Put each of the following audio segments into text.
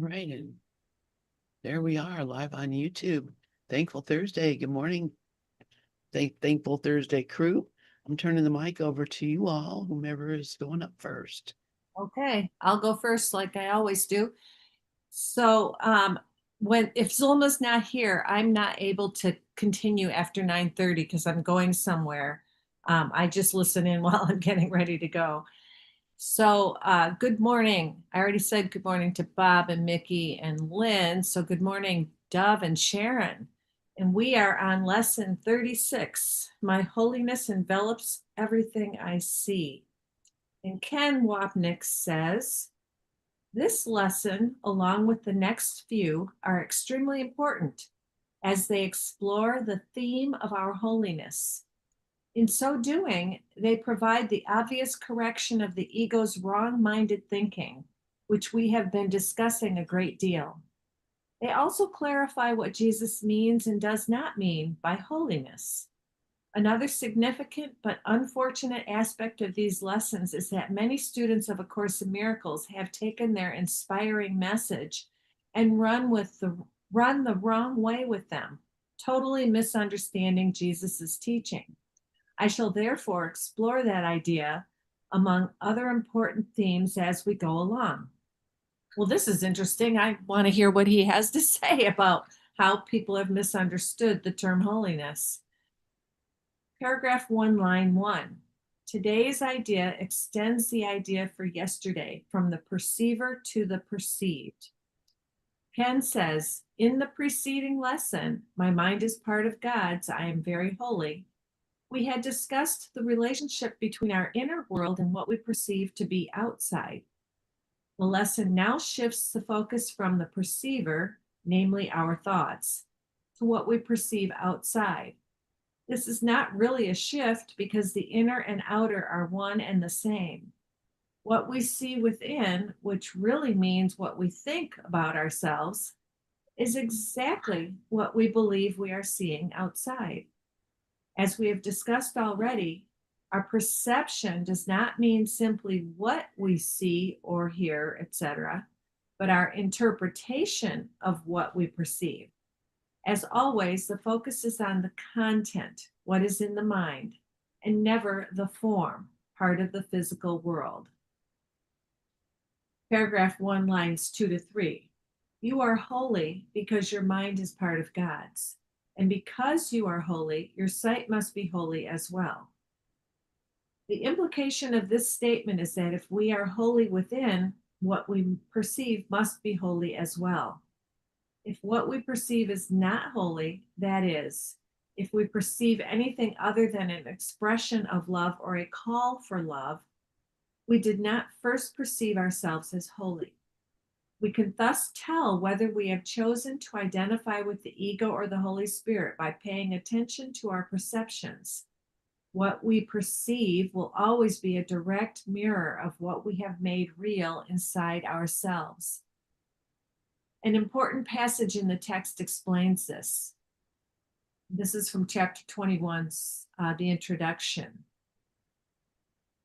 All right, and there we are live on YouTube. Thankful Thursday. Good morning, Thankful Thursday crew. I'm turning the mic over to you all, whomever is going up first. Okay, I'll go first like I always do. So, when if Zulma's not here, I'm not able to continue after 9:30 because I'm going somewhere. I just listen in while I'm getting ready to go. So, good morning. I already said good morning to Bob and Mickey and Lynn. So, good morning, Dove and Sharon. And we are on lesson 36. My holiness envelops everything I see. And Ken Wapnick says, this lesson, along with the next few, are extremely important as they explore the theme of our holiness. In so doing, they provide the obvious correction of the ego's wrong minded thinking, which we have been discussing a great deal. They also clarify what Jesus means and does not mean by holiness. Another significant but unfortunate aspect of these lessons is that many students of A Course in Miracles have taken their inspiring message and run the wrong way with them, totally misunderstanding Jesus's teaching. I shall therefore explore that idea among other important themes as we go along. Well, this is interesting. I want to hear what he has to say about how people have misunderstood the term holiness. Paragraph 1, line 1. Today's idea extends the idea for yesterday from the perceiver to the perceived. Ken says, in the preceding lesson, my mind is part of God's, I am very holy. We had discussed the relationship between our inner world and what we perceive to be outside. The lesson now shifts the focus from the perceiver, namely our thoughts, to what we perceive outside. This is not really a shift because the inner and outer are one and the same. What we see within, which really means what we think about ourselves, is exactly what we believe we are seeing outside. As we have discussed already, our perception does not mean simply what we see or hear, etc., but our interpretation of what we perceive. As always, the focus is on the content, what is in the mind, and never the form, part of the physical world. Paragraph 1, lines 2 to 3. You are holy because your mind is part of God's. And because you are holy, your sight must be holy as well. The implication of this statement is that if we are holy within, what we perceive must be holy as well. If what we perceive is not holy, that is, if we perceive anything other than an expression of love or a call for love, we did not first perceive ourselves as holy. We can thus tell whether we have chosen to identify with the ego or the Holy Spirit by paying attention to our perceptions. What we perceive will always be a direct mirror of what we have made real inside ourselves. An important passage in the text explains this. This is from chapter 21, the introduction.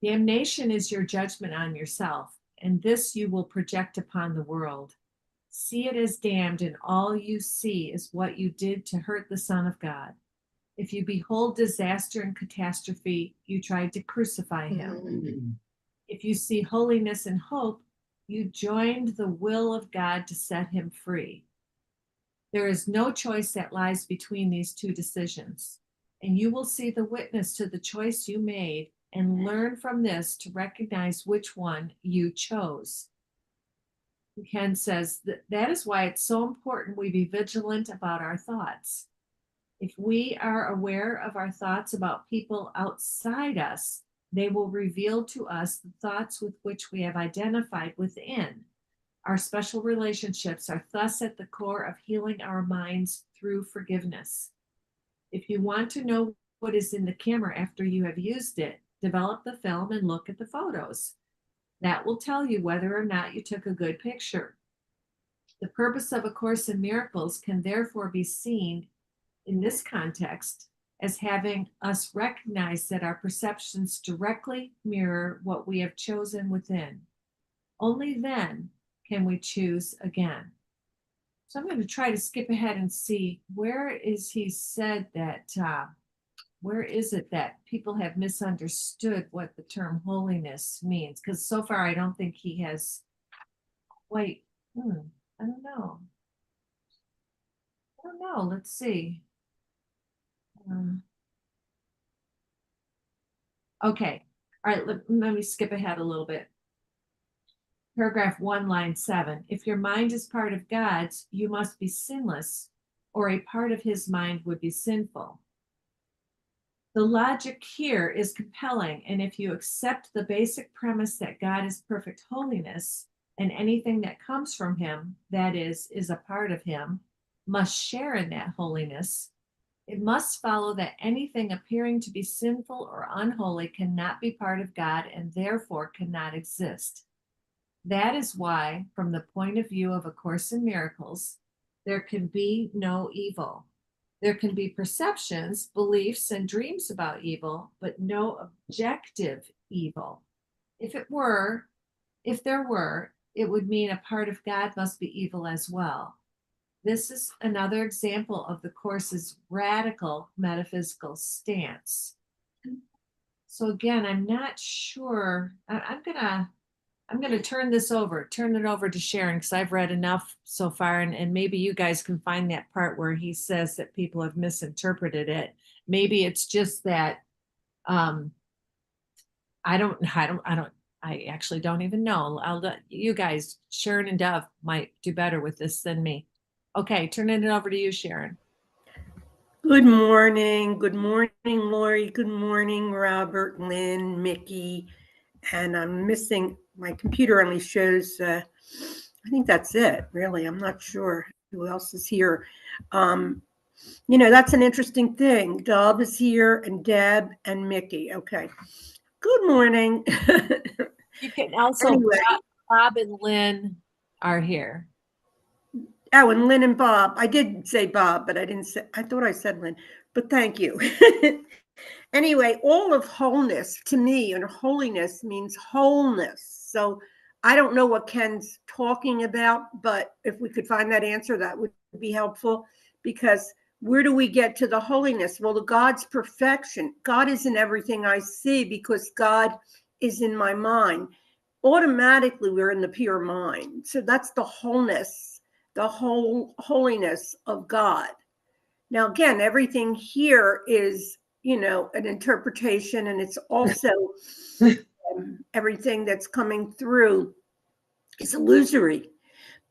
Damnation is your judgment on yourself, and this you will project upon the world. See it as damned, and all you see is what you did to hurt the Son of God. If you behold disaster and catastrophe, you tried to crucify him. If you see holiness and hope, you joined the will of God to set him free. There is no choice that lies between these two decisions, and you will see the witness to the choice you made and learn from this to recognize which one you chose. Ken says that is why it's so important we be vigilant about our thoughts. If we are aware of our thoughts about people outside us, they will reveal to us the thoughts with which we have identified within. Our special relationships are thus at the core of healing our minds through forgiveness. If you want to know what is in the camera after you have used it, develop the film and look at the photos. That will tell you whether or not you took a good picture. The purpose of A Course in Miracles can therefore be seen in this context as having us recognize that our perceptions directly mirror what we have chosen within. Only then can we choose again? So I'm going to try to skip ahead and see where is he said that, where is it that people have misunderstood what the term holiness means? Because so far I don't think he has quite, I don't know. I don't know. Let's see. Okay. All right. Let me skip ahead a little bit. Paragraph 1, line 7. If your mind is part of God's, you must be sinless, or a part of his mind would be sinful. The logic here is compelling, and if you accept the basic premise that God is perfect holiness, and anything that comes from him, that is a part of him, must share in that holiness, it must follow that anything appearing to be sinful or unholy cannot be part of God and therefore cannot exist. That is why, from the point of view of A Course in Miracles, there can be no evil. There can be perceptions, beliefs, and dreams about evil, but no objective evil. If there were, it would mean a part of God must be evil as well. This is another example of the Course's radical metaphysical stance. So again, I'm not sure. I'm gonna turn it over to Sharon, because I've read enough so far, and maybe you guys can find that part where he says that people have misinterpreted it. Maybe it's just that I actually don't even know. I'll let you guys, Sharon and Dove, might do better with this than me. Okay, turning it over to you, Sharon. Good morning. Good morning, Lori. Good morning, Robert, Lynn, Mickey. And I'm missing, my computer only shows, I think that's it, really. I'm not sure who else is here. That's an interesting thing. Dove is here, and Deb and Mickey. Okay. Good morning. You can also, Anyway. Bob and Lynn are here. Oh, and Lynn and Bob. I did say Bob, but I thought I said Lynn, but thank you. Anyway, all of wholeness to me, and holiness means wholeness. So I don't know what Ken's talking about, but if we could find that answer, that would be helpful, because where do we get to the holiness? Well, the God's perfection. God is in everything I see because God is in my mind. Automatically, we're in the pure mind. So that's the wholeness, the whole holiness of God. Now, again, everything here is, an interpretation, and it's also everything that's coming through is illusory.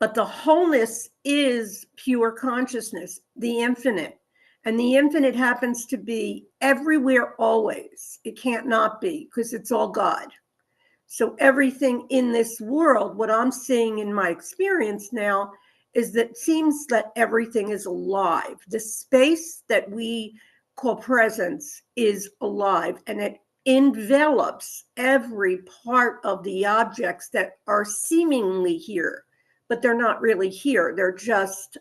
But the wholeness is pure consciousness, the infinite. And the infinite happens to be everywhere always. It can't not be, because it's all God. So everything in this world, what I'm seeing in my experience now, is that it seems that everything is alive. The space that we call presence is alive, and it envelops every part of the objects that are seemingly here, but they're not really here. They're just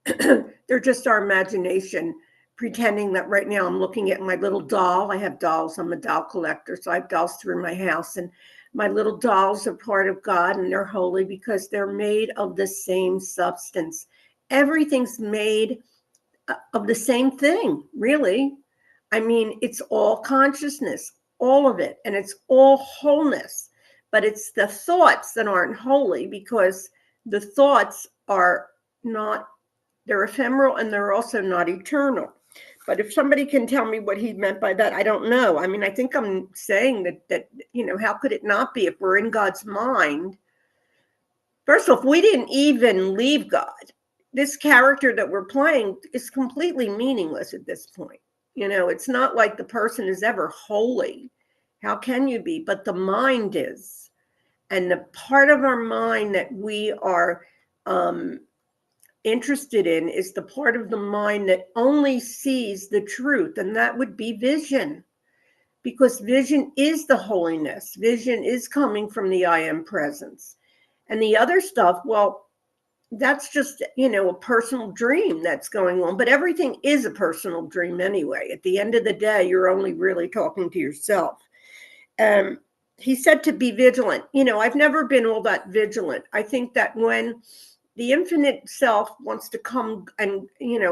they're just our imagination, pretending that right now I'm looking at my little doll. I have dolls. I'm a doll collector, so I have dolls through my house, and my little dolls are part of God, and they're holy because they're made of the same substance. Everything's made of the same thing, really. I mean, it's all consciousness, all of it, and it's all wholeness. But it's the thoughts that aren't holy, because the thoughts are not, they're ephemeral, and they're also not eternal. But if somebody can tell me what he meant by that, I don't know. I mean, I think I'm saying that how could it not be if we're in God's mind? First of all, if we didn't even leave God, this character that we're playing is completely meaningless at this point. It's not like the person is ever holy. How can you be? But the mind is. And the part of our mind that we are interested in is the part of the mind that only sees the truth, and that would be vision, because vision is the holiness. Vision is coming from the I am presence. And the other stuff, well, that's just a personal dream that's going on, but everything is a personal dream anyway. At the end of the day, you're only really talking to yourself. he said to be vigilant. I've never been all that vigilant. I think that when the infinite self wants to come and,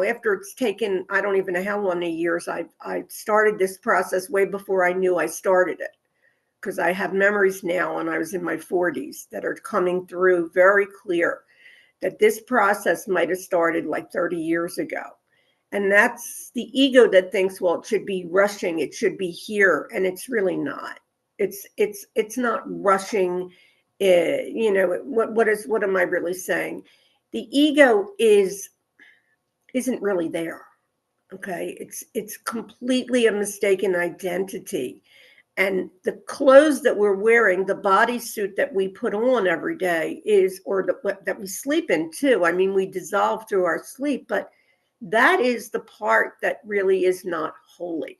after it's taken, I don't even know how many years, I started this process way before I knew I started it, because I have memories now when I was in my 40s that are coming through very clear, that this process might have started like 30 years ago. And that's the ego that thinks, well, it should be rushing, it should be here, and it's really not. It's not rushing. What am I really saying? The ego isn't really there. Okay, it's completely a mistaken identity. And the clothes that we're wearing, the bodysuit that we put on every day that we sleep in too. I mean, we dissolve through our sleep, but that is the part that really is not holy,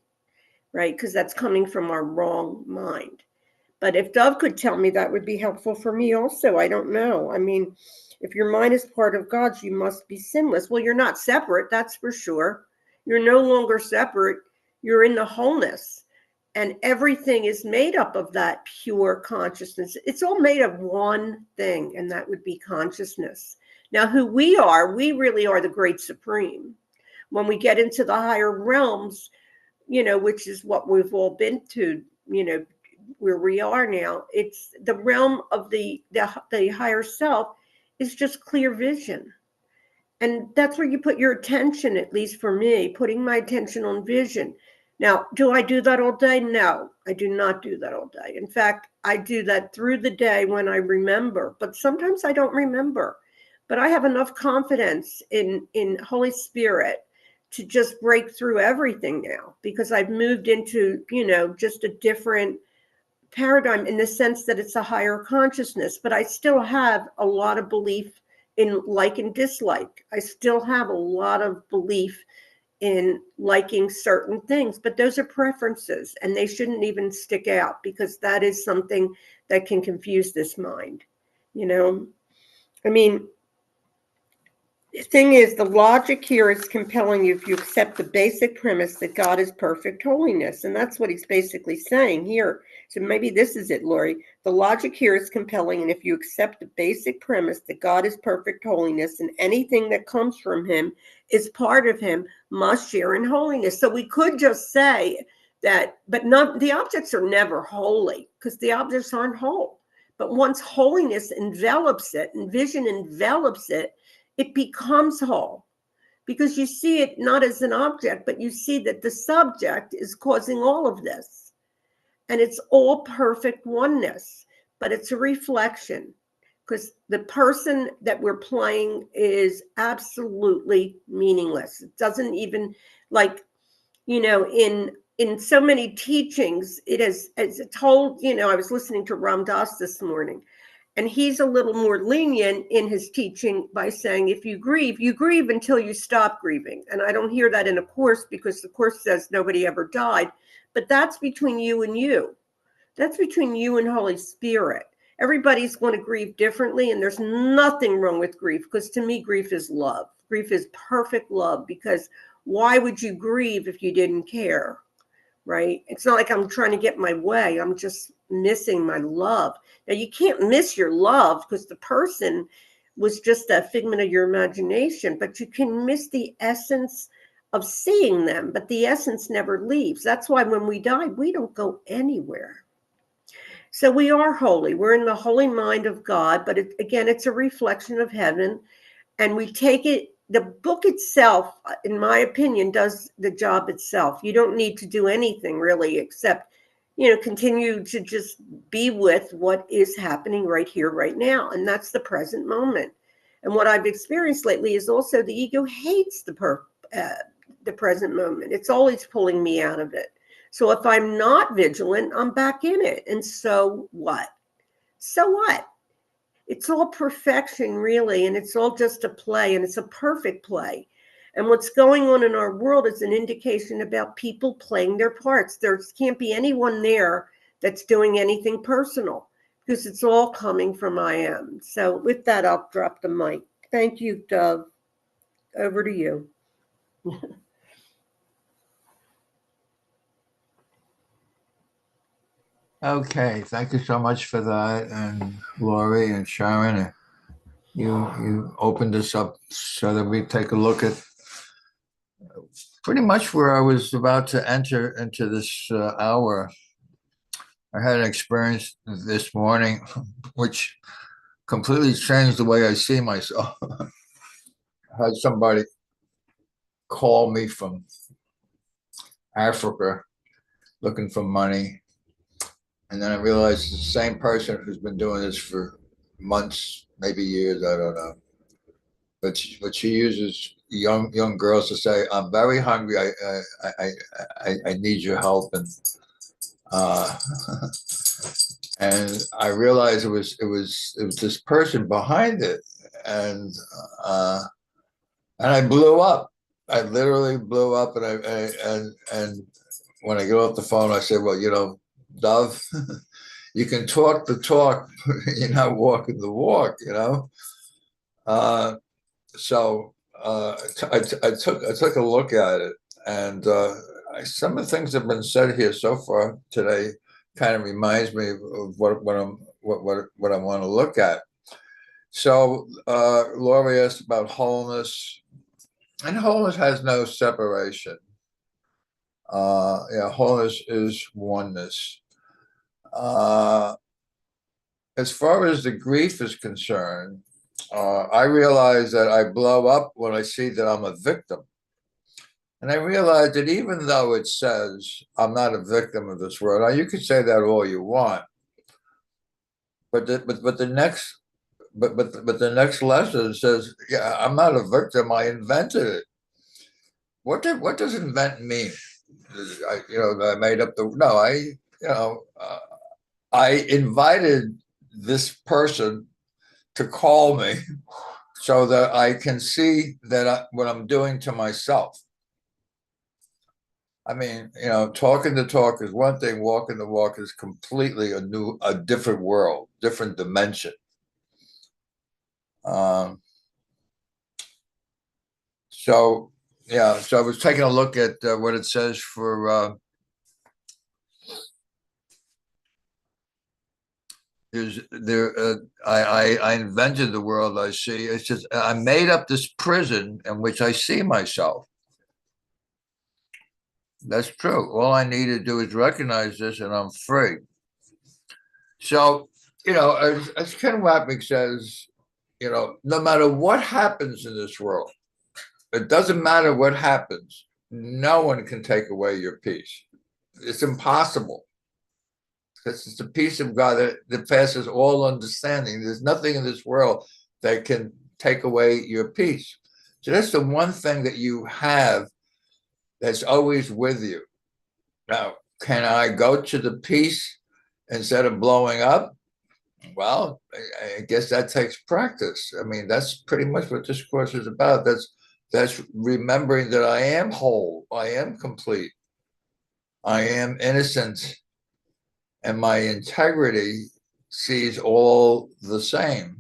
right? Because that's coming from our wrong mind. But if Dove could tell me, that would be helpful for me also. I don't know. I mean, if your mind is part of God's, you must be sinless. Well, you're not separate, that's for sure. You're no longer separate. You're in the wholeness. And everything is made up of that pure consciousness. It's all made of one thing, and that would be consciousness. Now, who we really are the great supreme. When we get into the higher realms, which is what we've all been to, where we are now, it's the realm of the higher self is just clear vision. And that's where you put your attention, at least for me, putting my attention on vision. Now, do I do that all day? No, I do not do that all day. In fact, I do that through the day when I remember, but sometimes I don't remember. But I have enough confidence in Holy Spirit to just break through everything now, because I've moved into, just a different paradigm in the sense that it's a higher consciousness, but I still have a lot of belief in like and dislike. I still have a lot of belief in liking certain things, but those are preferences, and they shouldn't even stick out, because that is something that can confuse this mind. I mean, the thing is, the logic here is compelling you if you accept the basic premise that God is perfect holiness. And that's what he's basically saying here. So maybe this is it, Lori. The logic here is compelling, and if you accept the basic premise that God is perfect holiness, and anything that comes from him is part of him, must share in holiness. So we could just say that, but not, the objects are never holy, because the objects aren't whole. But once holiness envelops it, and vision envelops it, it becomes whole, because you see it not as an object, but you see that the subject is causing all of this. And it's all perfect oneness, but it's a reflection, because the person that we're playing is absolutely meaningless. It doesn't even, like, in so many teachings, it is, as told, I was listening to Ram Dass this morning, and he's a little more lenient in his teaching by saying, if you grieve until you stop grieving. And I don't hear that in a course, because the course says nobody ever died. But that's between you and you. That's between you and Holy Spirit. Everybody's going to grieve differently, and there's nothing wrong with grief, because to me, grief is love. Grief is perfect love, because why would you grieve if you didn't care? Right? It's not like I'm trying to get my way. I'm just missing my love. Now, you can't miss your love, because the person was just a figment of your imagination, but you can miss the essence of seeing them, but the essence never leaves. That's why when we die, we don't go anywhere. So we are holy. We're in the holy mind of God, but again, it's a reflection of heaven, and we take it. The book itself, in my opinion, does the job itself. You don't need to do anything really, except, continue to just be with what is happening right here, right now. And that's the present moment. And what I've experienced lately is also the ego hates the present moment. It's always pulling me out of it. So if I'm not vigilant, I'm back in it. And so what? So what? It's all perfection, really, and it's all just a play, and it's a perfect play. And what's going on in our world is an indication about people playing their parts. There can't be anyone there that's doing anything personal, because it's all coming from I am. So with that, I'll drop the mic. Thank you, Dove. Over to you. Okay, thank you so much for that, and Lori and Sharon, you opened this up so that we take a look at pretty much where I was about to enter into this hour. I had an experience this morning which completely changed the way I see myself. I had somebody call me from Africa looking for money. And then I realized it's the same person who's been doing this for months, maybe years, I don't know. But she uses young girls to say, "I'm very hungry. I need your help." Uh, and I realized it was this person behind it, and uh, and I blew up. I literally blew up, and when I get off the phone, I said, "Well, Dove, you can talk the talk, but you're not walking the walk, you know." Uh, so I took a look at it, and some of the things that have been said here so far today kind of reminds me of what I want to look at. So Laura asked about wholeness, and wholeness has no separation. Yeah, wholeness is oneness. Uh, as far as the grief is concerned, I realize that I blow up when I see that I'm a victim. And I realize that even though it says I'm not a victim of this world, now you could say that all you want, but the next lesson says, yeah, I'm not a victim. I invented it. What does invent mean? I made up the no. I invited this person to call me so that I can see that what I'm doing to myself. I mean, talking the talk is one thing, walking the walk is completely a different world, different dimension. So, yeah, so I was taking a look at what it says for I invented the world I see. It's just I made up this prison in which I see myself. That's true. All I need to do is recognize this, and I'm free. So, as Ken Wapnick says, no matter what happens in this world, it doesn't matter what happens. No one can take away your peace. It's impossible. Because it's the peace of God that passes all understanding. There's nothing in this world that can take away your peace. So that's the one thing that you have that's always with you. Now, can I go to the peace instead of blowing up? Well, I guess that takes practice. I mean, that's pretty much what this course is about. That's remembering that I am whole, I am complete, I am innocent, and my integrity sees all the same,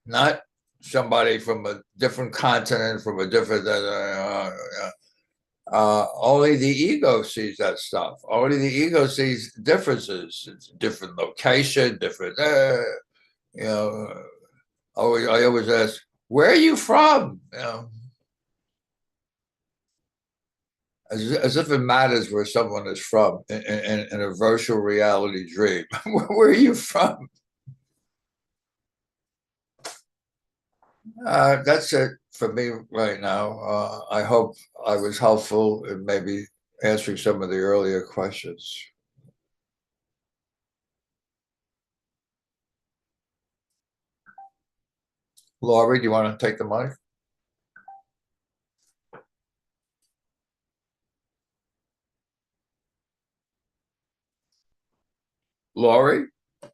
not somebody from a different continent, from a different. Only the ego sees that stuff. Only the ego sees differences. It's different location, different. I always ask, "Where are you from?" As if it matters where someone is from in a virtual reality dream. Where are you from? That's it for me right now. I hope I was helpful in maybe answering some of the earlier questions. Laurie, do you want to take the mic? Laurie,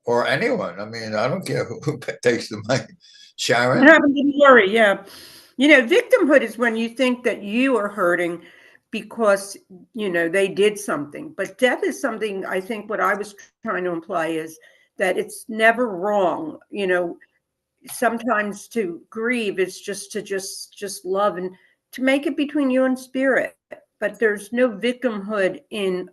or anyone. I mean, I don't care who takes the mic. Sharon? What happened to Lori? Yeah. Victimhood is when you think that you are hurting because, they did something. But death is something, I think what I was trying to imply is that it's never wrong. Sometimes to grieve is just to just love and to make it between you and spirit. But there's no victimhood in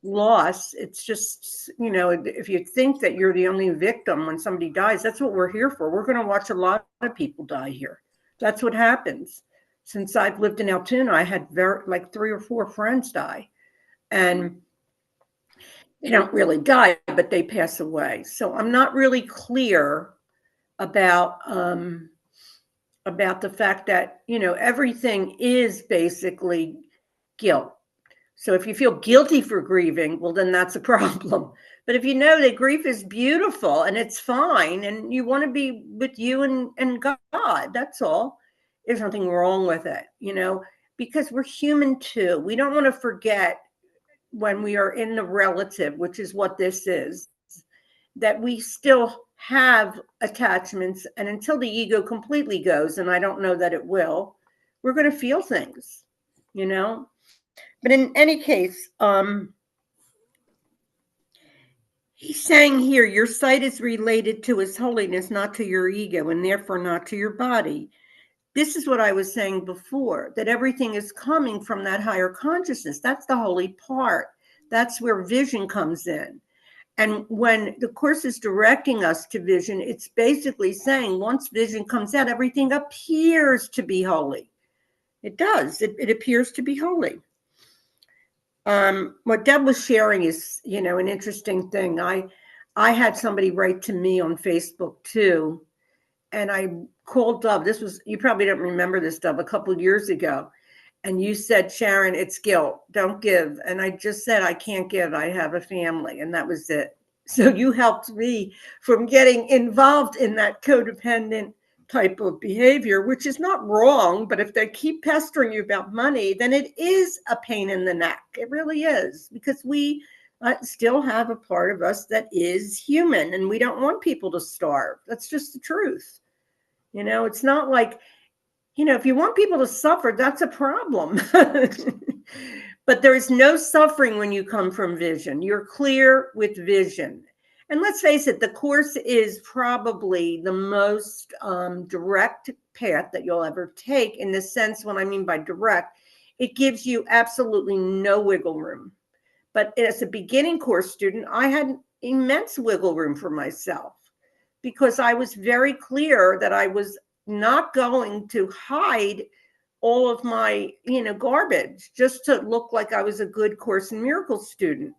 loss. It's just, if you think that you're the only victim when somebody dies, that's what we're here for. We're going to watch a lot of people die here. That's what happens. Since I've lived in Altoona, I had like 3 or 4 friends die, and they don't really die, but they pass away. So I'm not really clear about the fact that, everything is basically guilt. So if you feel guilty for grieving, well, then that's a problem. But if you know that grief is beautiful and it's fine and you want to be with you and God, that's all. There's nothing wrong with it, because we're human too. We don't want to forget when we are in the relative, which is what this is, that we still have attachments. And until the ego completely goes, and I don't know that it will, we're going to feel things, But in any case, he's saying here, your sight is related to his holiness, not to your ego, and therefore not to your body. This is what I was saying before, that everything is coming from that higher consciousness. That's the holy part. That's where vision comes in. And when the Course is directing us to vision, it's basically saying once vision comes out, everything appears to be holy. It does. It appears to be holy. What Deb was sharing is, an interesting thing. I had somebody write to me on Facebook too, and I called Deb. You probably don't remember this, Deb, a couple of years ago. And you said, Sharon, it's guilt. Don't give. And I just said, I can't give. I have a family. And that was it. So you helped me from getting involved in that codependent type of behavior, which is not wrong. But if they keep pestering you about money, then it is a pain in the neck. It really is, because we still have a part of us that is human, and we don't want people to starve. That's just the truth. It's not like, if you want people to suffer, that's a problem. But there is no suffering when you come from vision. You're clear with vision. And let's face it, the Course is probably the most direct path that you'll ever take, in the sense, what I mean by direct, it gives you absolutely no wiggle room. But as a beginning Course student, I had immense wiggle room for myself, because I was very clear that I was not going to hide all of my, garbage just to look like I was a good Course in Miracles student.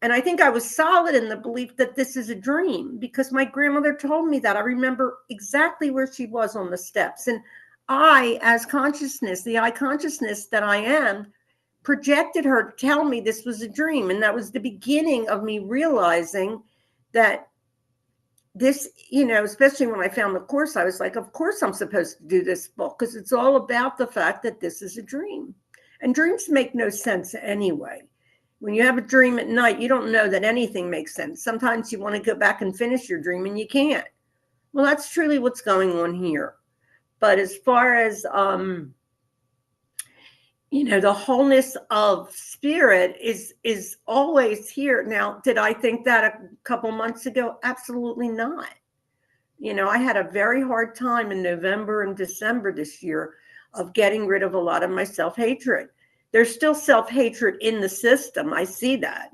And I think I was solid in the belief that this is a dream, because my grandmother told me that. I remember exactly where she was on the steps. And I, as consciousness, the I consciousness that I am, projected her to tell me this was a dream. And that was the beginning of me realizing that this, especially when I found the Course, I was like, of course I'm supposed to do this book, because it's all about the fact that this is a dream. And dreams make no sense anyway. When you have a dream at night, you don't know that anything makes sense. Sometimes you want to go back and finish your dream and you can't. Well, that's truly what's going on here. But as far as, the wholeness of spirit is always here. Now, did I think that a couple months ago? Absolutely not. I had a very hard time in November and December this year of getting rid of a lot of my self-hatred. There's still self-hatred in the system. I see that,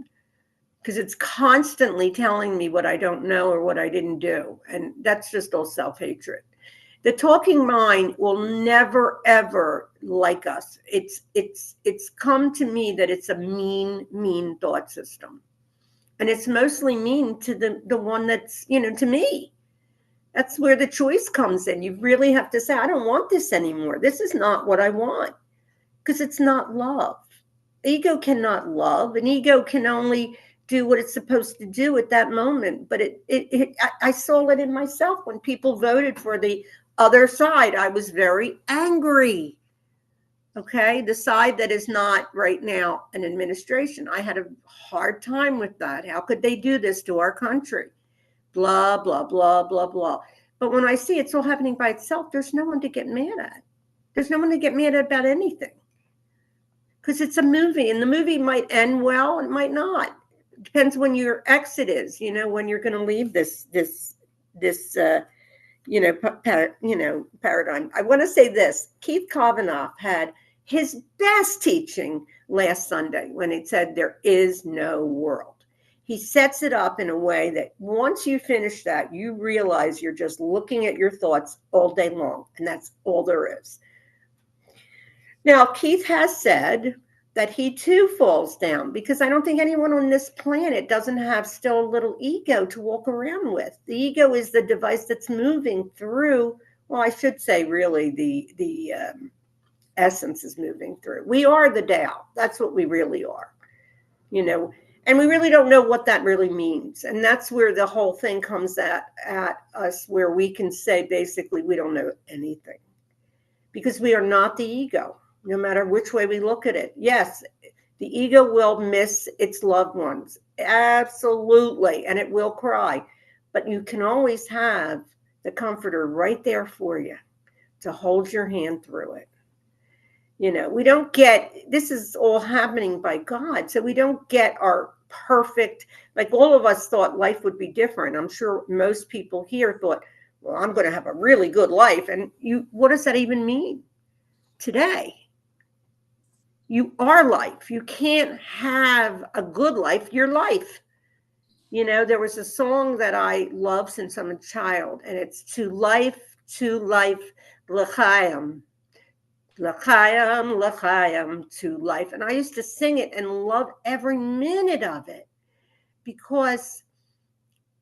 because it's constantly telling me what I don't know or what I didn't do. And that's just all self-hatred. The talking mind will never, ever like us. It's come to me that it's a mean thought system. And it's mostly mean to the one that's, to me. That's where the choice comes in. You really have to say, I don't want this anymore. This is not what I want, because it's not love. Ego cannot love. An ego can only do what it's supposed to do at that moment. But I saw it in myself when people voted for the other side. I was very angry. Okay, the side that is not right now an administration. I had a hard time with that. How could they do this to our country? Blah, blah, blah, blah, blah. But when I see it's all happening by itself, there's no one to get mad at. There's no one to get mad at about anything. Because it's a movie, and the movie might end well, it might not. It depends when your exit is, when you're going to leave this paradigm. I want to say this. Keith Kavanaugh had his best teaching last Sunday when it said there is no world. He sets it up in a way that once you finish that, you realize you're just looking at your thoughts all day long, and that's all there is. Now, Keith has said that he too falls down, because I don't think anyone on this planet doesn't have still a little ego to walk around with. The ego is the device that's moving through, well, I should say really the essence is moving through. We are the Tao. That's what we really are, and we really don't know what that really means. And that's where the whole thing comes at us, where we can say basically we don't know anything, because we are not the ego, no matter which way we look at it. Yes, the ego will miss its loved ones, absolutely, and it will cry, but you can always have the comforter right there for you to hold your hand through it. We don't get, this is all happening by God, so we don't get our perfect, like all of us thought life would be different. I'm sure most people here thought, well, I'm going to have a really good life. And what does that even mean today? You are life. You can't have a good life. You're life. There was a song that I love since I'm a child, and it's to life, l'chaim. L'chaim, l'chaim, to life. And I used to sing it and love every minute of it, because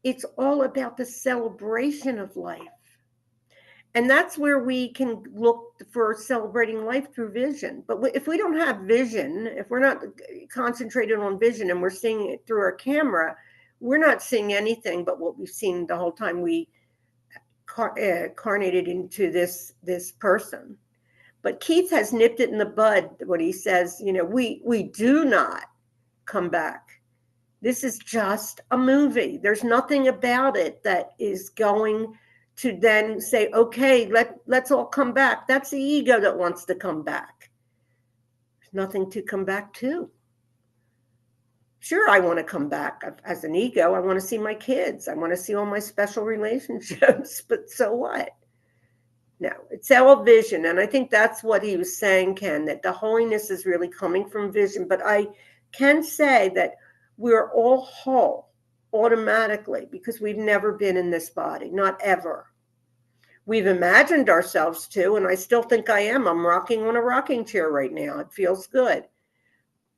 it's all about the celebration of life. And that's where we can look for celebrating life through vision. But if we don't have vision, if we're not concentrated on vision and we're seeing it through our camera, we're not seeing anything but what we've seen the whole time we carnated into this person. But Keith has nipped it in the bud when he says, we do not come back. This is just a movie. There's nothing about it that is going to then say, okay, let's all come back. That's the ego that wants to come back. There's nothing to come back to. Sure, I want to come back as an ego. I want to see my kids. I want to see all my special relationships, but so what? No, it's all vision. And I think that's what he was saying, Ken, that the holiness is really coming from vision. But I can say that we're all whole automatically, because we've never been in this body, not ever. We've imagined ourselves to, and I still think I am. I'm rocking on a rocking chair right now. It feels good.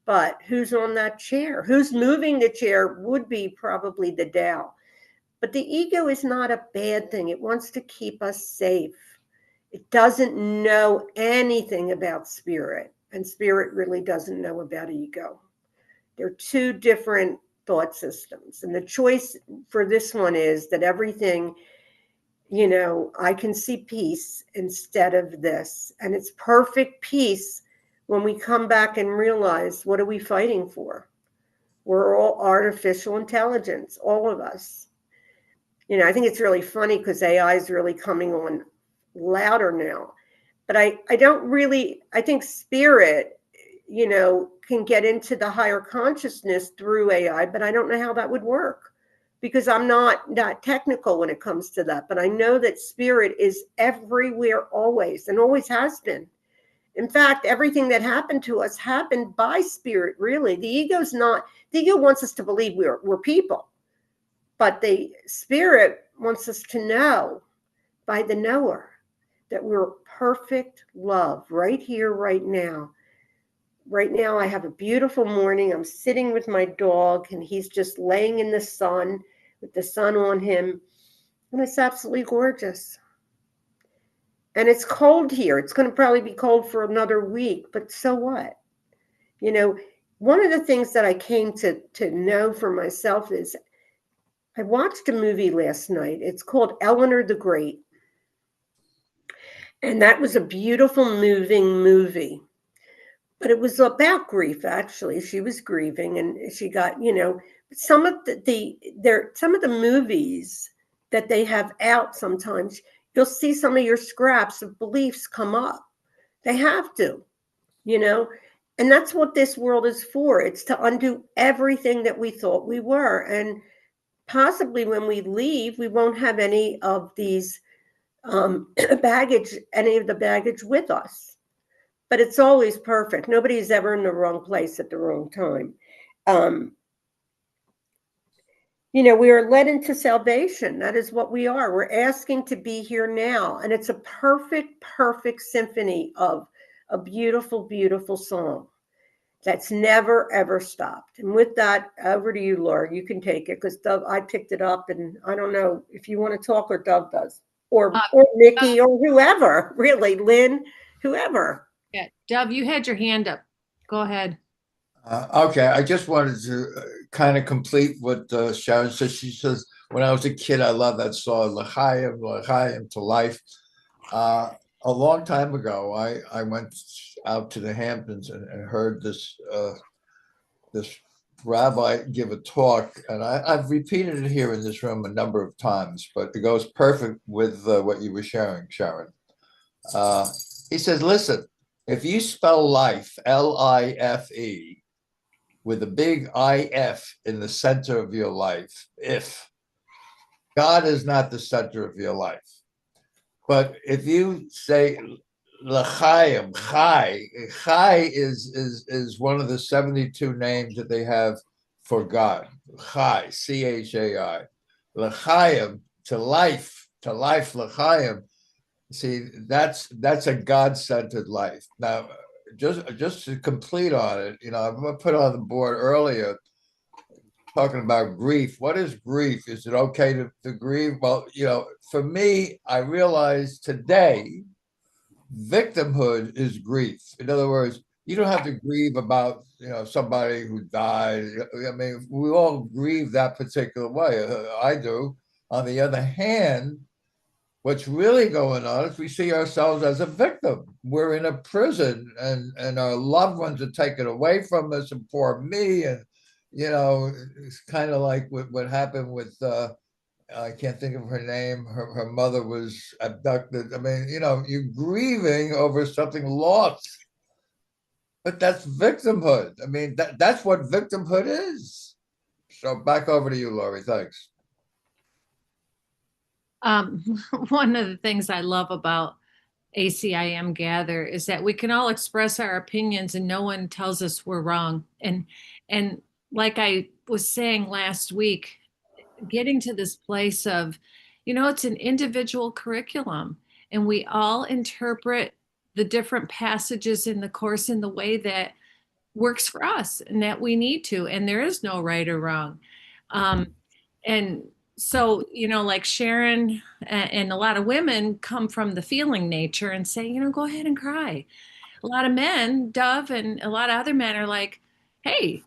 But who's on that chair? Who's moving the chair would be probably the Tao. But the ego is not a bad thing. It wants to keep us safe. It doesn't know anything about spirit, and spirit really doesn't know about ego. They're two different thought systems. And the choice for this one is that everything, I can see peace instead of this. And it's perfect peace when we come back and realize, what are we fighting for? We're all artificial intelligence, all of us. I think it's really funny because AI is really coming on louder now. But I think spirit, can get into the higher consciousness through AI, but I don't know how that would work, because I'm not that technical when it comes to that. But I know that spirit is everywhere always, and always has been. In fact, everything that happened to us happened by spirit, really. The ego wants us to believe we're people, but the spirit wants us to know by the knower that we're perfect love right here, right now. Right now, I have a beautiful morning. I'm sitting with my dog, and he's just laying in the sun with the sun on him. And it's absolutely gorgeous. And it's cold here. It's going to probably be cold for another week, but so what? One of the things that I came to know for myself is I watched a movie last night. It's called Eleanor the Great. And that was a beautiful, moving movie. But it was about grief, actually. She was grieving, and she got, some of the movies that they have out sometimes, you'll see some of your scraps of beliefs come up. They have to, and that's what this world is for. It's to undo everything that we thought we were. And possibly when we leave, we won't have any of these any of the baggage with us. but it's always perfect. Nobody's ever in the wrong place at the wrong time. We are led into salvation. That is what we are. We're asking to be here now. And it's a perfect, perfect symphony of a beautiful, beautiful song that's never, ever stopped. And with that, over to you, Laura. You can take it because Dove, I picked it up, and I don't know if you want to talk or Dove does, or Nikki or whoever, really, Lynn, whoever. Yeah, Dove, you had your hand up. Go ahead. Okay, I just wanted to kind of complete what Sharon says. She says, when I was a kid, I loved that song, L'chaim, L'chaim to life. A long time ago, I went out to the Hamptons and heard this rabbi give a talk, and I've repeated it here in this room a number of times, but it goes perfect with what you were sharing, Sharon. He says, listen, if you spell life, L-I-F-E, with a big IF in the center of your life, if God is not the center of your life. But if you say L'chaim, Chai is one of the 72 names that they have for God. Chai, C-H-A-I. L'chaim, to life, L'chaim. See, that's a God-centered life. Now, just to complete on it, I'm going to put on the board earlier talking about grief. What is grief? Is it okay to grieve? Well, for me, I realize today, victimhood is grief. In other words, you don't have to grieve about, somebody who died. I mean, we all grieve that particular way. I do. On the other hand, what's really going on is we see ourselves as a victim. We're in a prison, and our loved ones are taken away from us, and poor me. And, it's kind of like what happened with, I can't think of her name. Her mother was abducted. I mean, you're grieving over something lost. But that's victimhood. I mean, that's what victimhood is. So back over to you, Laurie. Thanks. One of the things I love about ACIM Gather is that we can all express our opinions and no one tells us we're wrong. And like I was saying last week, getting to this place of, it's an individual curriculum and we all interpret the different passages in the course in the way that works for us and that we need to, and there is no right or wrong. And so, like Sharon and a lot of women come from the feeling nature and say, go ahead and cry. A lot of men, Dove, and a lot of other men are like, hey,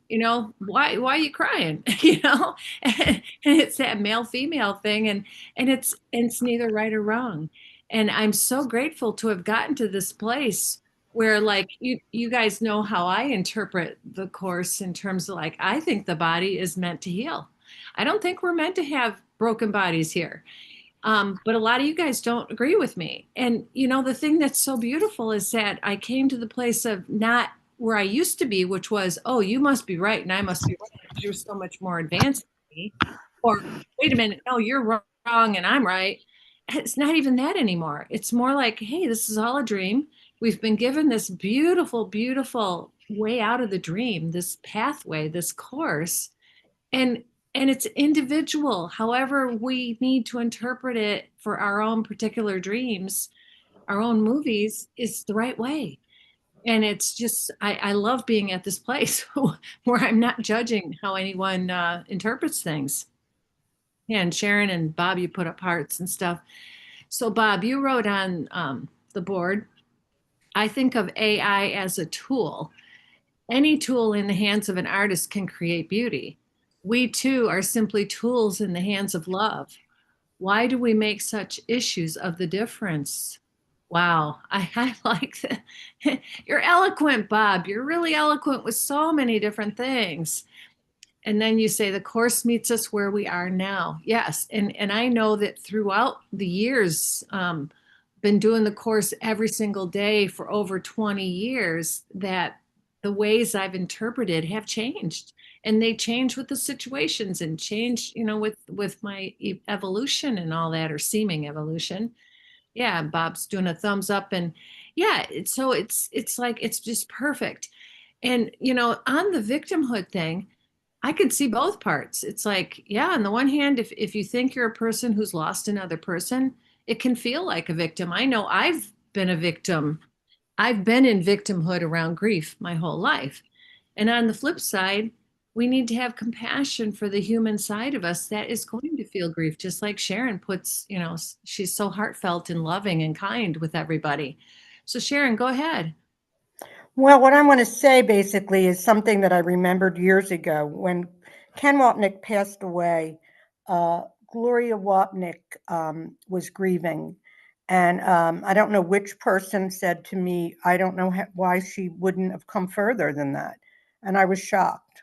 why are you crying? And it's that male female thing, and it's neither right or wrong. And I'm so grateful to have gotten to this place where, like, you guys know how I interpret the course in terms of, like, I think the body is meant to heal. I don't think we're meant to have broken bodies here. But a lot of you guys don't agree with me. And, the thing that's so beautiful is that I came to the place of not where I used to be, which was, oh, you must be right and I must be right because you're so much more advanced than me. Or, wait a minute, no, you're wrong and I'm right. It's not even that anymore. It's more like, hey, this is all a dream. We've been given this beautiful, beautiful way out of the dream, this pathway, this course. And it's individual. However, we need to interpret it for our own particular dreams, our own movies is the right way. And it's just, I love being at this place where I'm not judging how anyone interprets things. Yeah, and Sharon and Bob, you put up hearts and stuff. So Bob, you wrote on the board, I think of AI as a tool. Any tool in the hands of an artist can create beauty. We too are simply tools in the hands of love. Why do we make such issues of the difference? Wow, I like that. You're eloquent, Bob. You're really eloquent with so many different things. And then you say the course meets us where we are now. Yes, and I know that throughout the years, been doing the course every single day for over 20 years, that the ways I've interpreted have changed. And they change with the situations and change, with my evolution and all that, or seeming evolution. Yeah, Bob's doing a thumbs up. And Yeah, it's like it's just perfect. And on the victimhood thing, I could see both parts. It's like, yeah, on the one hand, if you think you're a person who's lost another person, it can feel like a victim. I know I've been a victim. I've been in victimhood around grief my whole life. And on the flip side, we need to have compassion for the human side of us that is going to feel grief, just like Sharon puts, she's so heartfelt and loving and kind with everybody. So, Sharon, go ahead. Well, what I want to say basically is something that I remembered years ago when Ken Wapnick passed away. Gloria Wapnick was grieving. And I don't know which person said to me, I don't know why she wouldn't have come further than that. And I was shocked.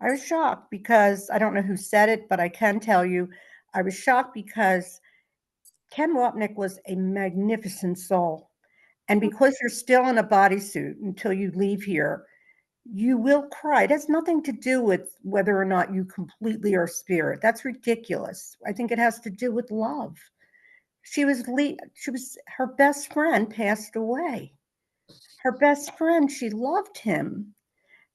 I was shocked because I don't know who said it, but I can tell you I was shocked because Ken Wapnick was a magnificent soul. And because you're still in a bodysuit until you leave here, you will cry. It has nothing to do with whether or not you completely are spirit. That's ridiculous. I think it has to do with love. She was her best friend passed away. Her best friend, she loved him.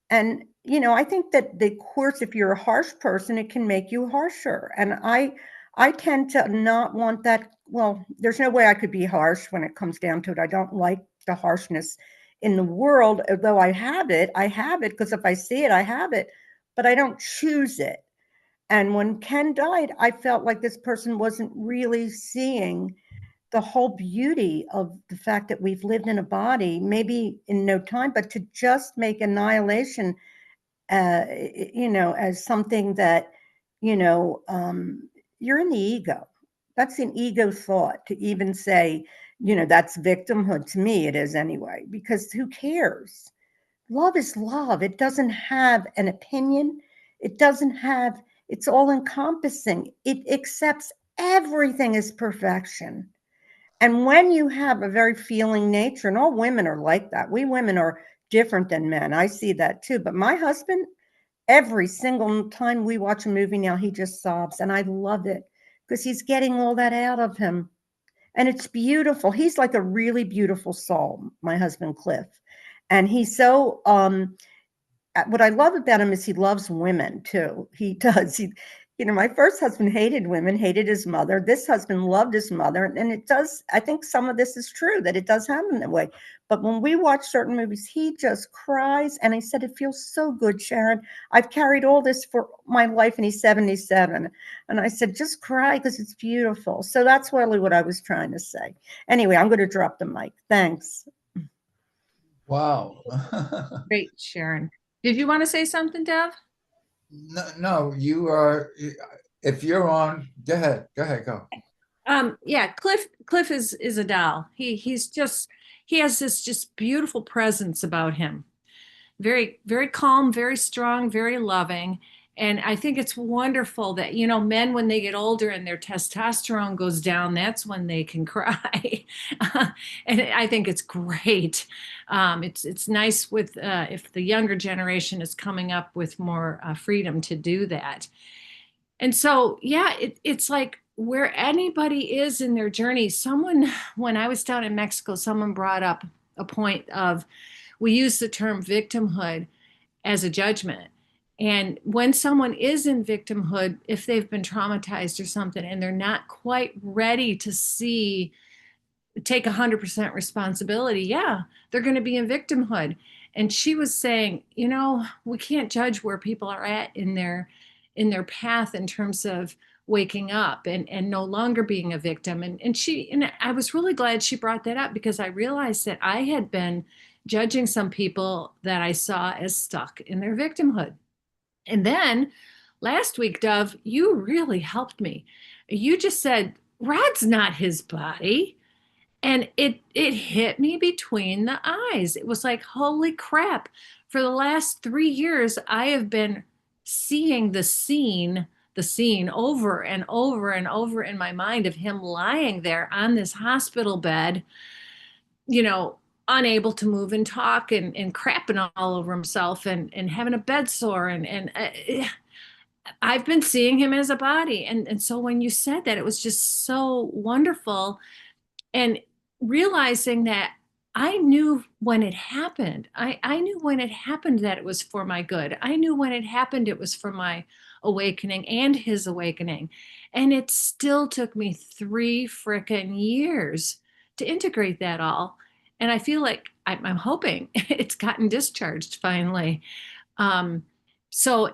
And I think that the course, if you're a harsh person, it can make you harsher. And I tend to not want that. Well, there's no way I could be harsh when it comes down to it. I don't like the harshness in the world, although I have it. I have it because if I see it, I have it, but I don't choose it. And when Ken died, I felt like this person wasn't really seeing the whole beauty of the fact that we've lived in a body, maybe in no time, but to just make annihilation, as something that, you know, um, you're in the ego. That's an ego thought to even say, that's victimhood. To me, it is anyway, because who cares? Love is love. It doesn't have an opinion. It doesn't have, it's all encompassing. It accepts everything as perfection. And when you have a very feeling nature, and all women are like that, we women are different than men. I see that too. But my husband, every single time we watch a movie now, he just sobs. And I love it because he's getting all that out of him. And it's beautiful. He's like a really beautiful soul, my husband, Cliff. And he's so what I love about him is he loves women too. He does. My first husband hated women, hated his mother. This husband loved his mother. And it does, I think some of this is true that it does happen that way. But when we watch certain movies, he just cries. And I said, it feels so good, Sharon. I've carried all this for my life, and he's 77. And I said, just cry because it's beautiful. So that's really what I was trying to say. Anyway, I'm going to drop the mic. Thanks. Wow. Great, Sharon. Did you want to say something, Dev? No, you are, if you're on, go ahead, go. Yeah, Cliff is a doll. He has this just beautiful presence about him. Very, very calm, very strong, very loving. And I think it's wonderful that, men, when they get older and their testosterone goes down, that's when they can cry. And I think it's great. It's nice with if the younger generation is coming up with more freedom to do that. And so, yeah, it's like where anybody is in their journey. When I was down in Mexico, someone brought up a point of, we use the term victimhood as a judgment. And when someone is in victimhood, if they've been traumatized or something, and they're not quite ready to take 100% responsibility, yeah, they're going to be in victimhood. And she was saying, we can't judge where people are at in their path in terms of waking up and no longer being a victim. And I was really glad she brought that up, because I realized that I had been judging some people that I saw as stuck in their victimhood. And then last week, Dove, you really helped me. You just said, Rod's not his body. And it hit me between the eyes. It was like, holy crap. For the last 3 years, I have been seeing the scene over and over and over in my mind of him lying there on this hospital bed, unable to move and talk, and crapping all over himself, and having a bed sore. And I've been seeing him as a body. And so when you said that, it was just so wonderful. And realizing that I knew when it happened. I knew when it happened that it was for my good. I knew when it happened it was for my awakening and his awakening. And it still took me 3 frickin' years to integrate that all. And I feel like I'm hoping it's gotten discharged finally. Um,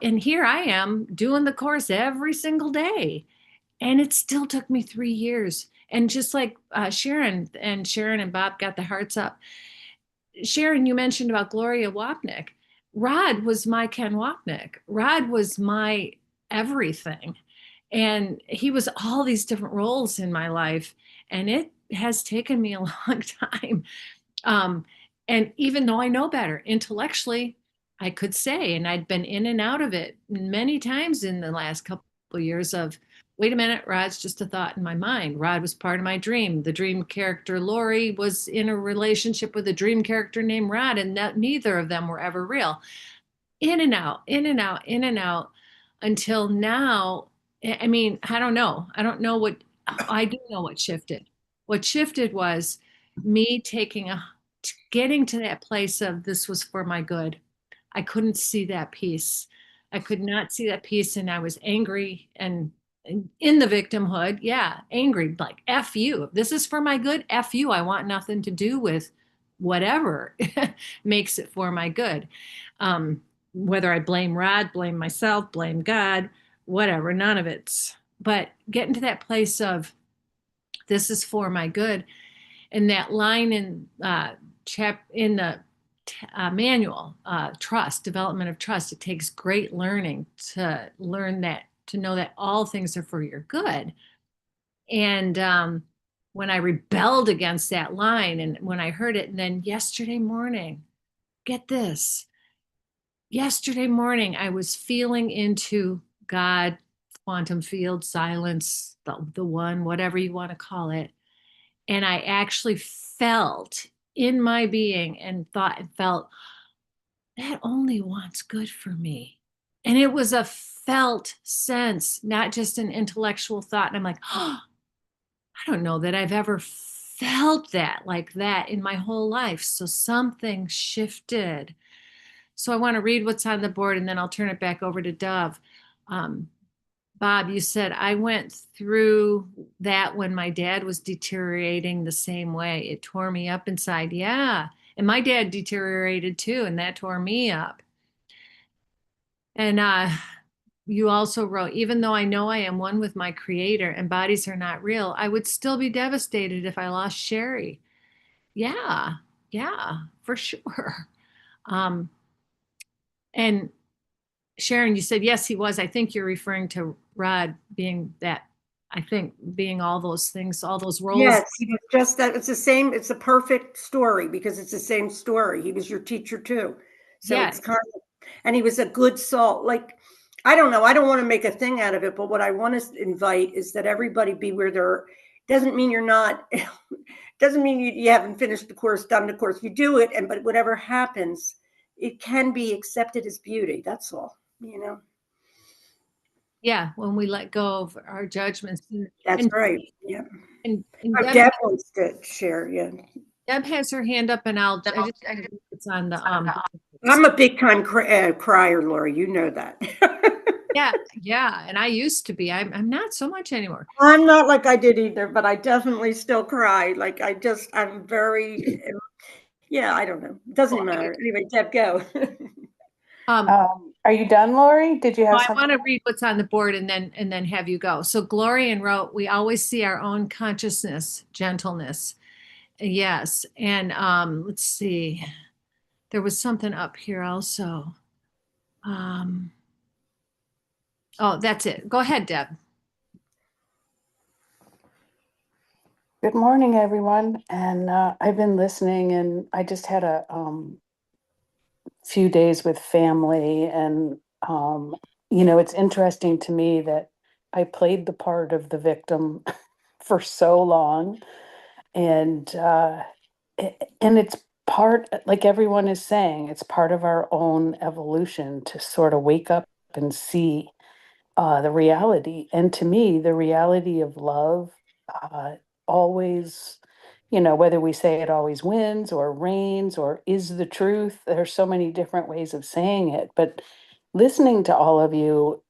and here I am doing the course every single day. And it still took me 3 years. And just like Sharon and Bob got the hearts up. Sharon, you mentioned about Gloria Wapnick. Rod was my Ken Wapnick. Rod was my everything. And he was all these different roles in my life. And it has taken me a long time. Um, and even though I know better intellectually, I could say, and I'd been in and out of it many times in the last couple of years of, wait a minute, Rod's just a thought in my mind. Rod was part of my dream. The dream character Lori was in a relationship with a dream character named Rod, and that neither of them were ever real. In and out, in and out, in and out until now. I mean, I don't know. I don't know what I do know what shifted. What shifted was me getting to that place of this was for my good. I couldn't see that piece. I could not see that piece, and I was angry and in the victimhood. Yeah, angry, like F you. This is for my good. F you. I want nothing to do with whatever makes it for my good. Whether I blame Rod, blame myself, blame God, whatever, none of it's. But getting to that place of this is for my good, and that line in the manual, trust, development of trust. It takes great learning to learn that, to know that all things are for your good. And when I rebelled against that line, and when I heard it, and then yesterday morning, get this. Yesterday morning, I was feeling into God, quantum field, silence, the one, whatever you want to call it. And I actually felt in my being and thought and felt that only wants good for me. And it was a felt sense, not just an intellectual thought. And I'm like, oh, I don't know that I've ever felt that like that in my whole life. So something shifted. So I want to read what's on the board and then I'll turn it back over to Dove. Bob, you said I went through that when my dad was deteriorating the same way. It tore me up inside. Yeah. And my dad deteriorated too, and that tore me up. And you also wrote, even though I know I am one with my creator and bodies are not real, I would still be devastated if I lost Sherry. Yeah, yeah, for sure. Um, and Sharon, you said, yes, he was. I think you're referring to Rod being that, I think being all those things, all those roles. Yes, he was just that. It's the same. It's a perfect story because it's the same story. He was your teacher too. So Yeah. it's kind of, and he was a good soul. Like, I don't know. I don't want to make a thing out of it, but what I want to invite is that everybody be where they're, doesn't mean you're not, doesn't mean you haven't finished the course, done the course. You do it, but whatever happens, it can be accepted as beauty. That's all, you know. Yeah, when we let go of our judgments. That's right. Yeah. And Oh, Deb wants to share. Yeah. Deb has her hand up, and it's on the I'm a big time crier, Lori. You know that. yeah, and I used to be. I'm not so much anymore. I'm not like I did either, but I definitely still cry. Like I'm very, yeah. I don't know. It doesn't matter. Anyway, Deb, go. Are you done, Lori? Did you have I something? want to read what's on the board and then have you go. So Glorian wrote, we always see our own consciousness, gentleness. Yes. And let's see. There was something up here also. Oh, that's it. Go ahead, Deb. Good morning, everyone. And I've been listening, and I just had a few days with family, and it's interesting to me that I played the part of the victim for so long, and it's part, like everyone is saying, it's part of our own evolution to sort of wake up and see the reality. And to me, the reality of love always, whether we say it always wins or reigns or is the truth. There's so many different ways of saying it. But listening to all of you,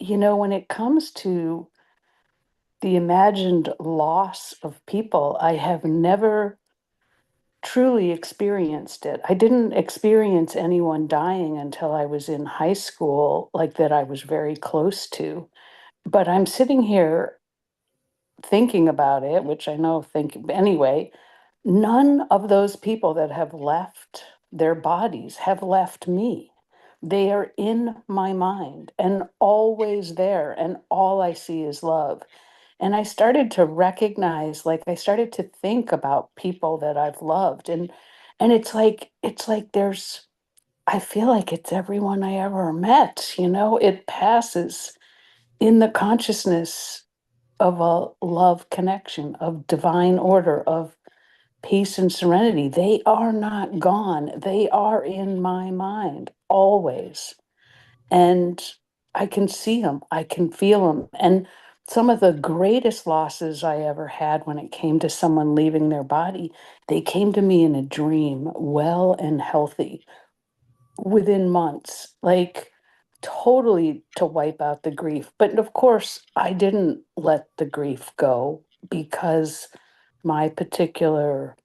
when it comes to the imagined loss of people, I have never truly experienced it. I didn't experience anyone dying until I was in high school, like that I was very close to. But I'm sitting here thinking about it, which I know think anyway, none of those people that have left their bodies have left me. They are in my mind and always there, and all I see is love. And I started to recognize, like I started to think about people that I've loved, and it's like there's I feel like it's everyone I ever met, it passes in the consciousness of a love connection, of divine order, of peace and serenity. They are not gone. They are in my mind always. And I can see them, I can feel them. And some of the greatest losses I ever had when it came to someone leaving their body, they came to me in a dream, well and healthy, within months, like totally to wipe out the grief. But of course, I didn't let the grief go because my particular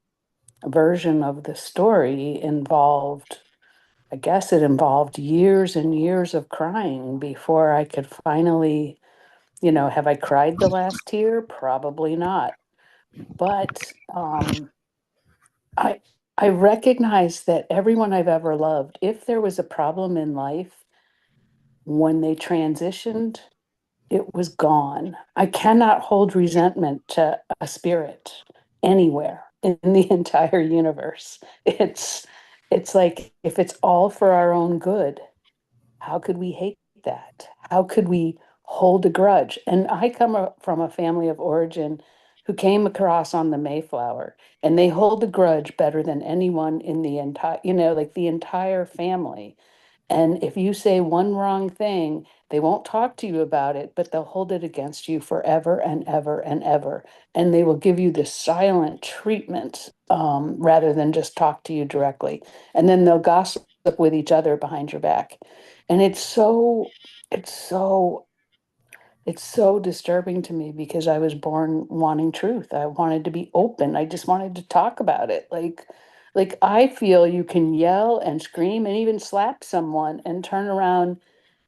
version of the story involved, I guess it involved years and years of crying before I could finally, have I cried the last tear? Probably not. But I I recognize that everyone I've ever loved, if there was a problem in life, when they transitioned, it was gone. I cannot hold resentment to a spirit anywhere in the entire universe. It's like if it's all for our own good, how could we hate that? How could we hold a grudge? And I come from a family of origin who came across on the Mayflower, and they hold a grudge better than anyone in the entire, like the entire family. And if you say one wrong thing, they won't talk to you about it, but they'll hold it against you forever and ever and ever. And they will give you this silent treatment rather than just talk to you directly. And then they'll gossip with each other behind your back. And it's so it's so disturbing to me because I was born wanting truth. I wanted to be open. I just wanted to talk about it. Like I feel you can yell and scream and even slap someone and turn around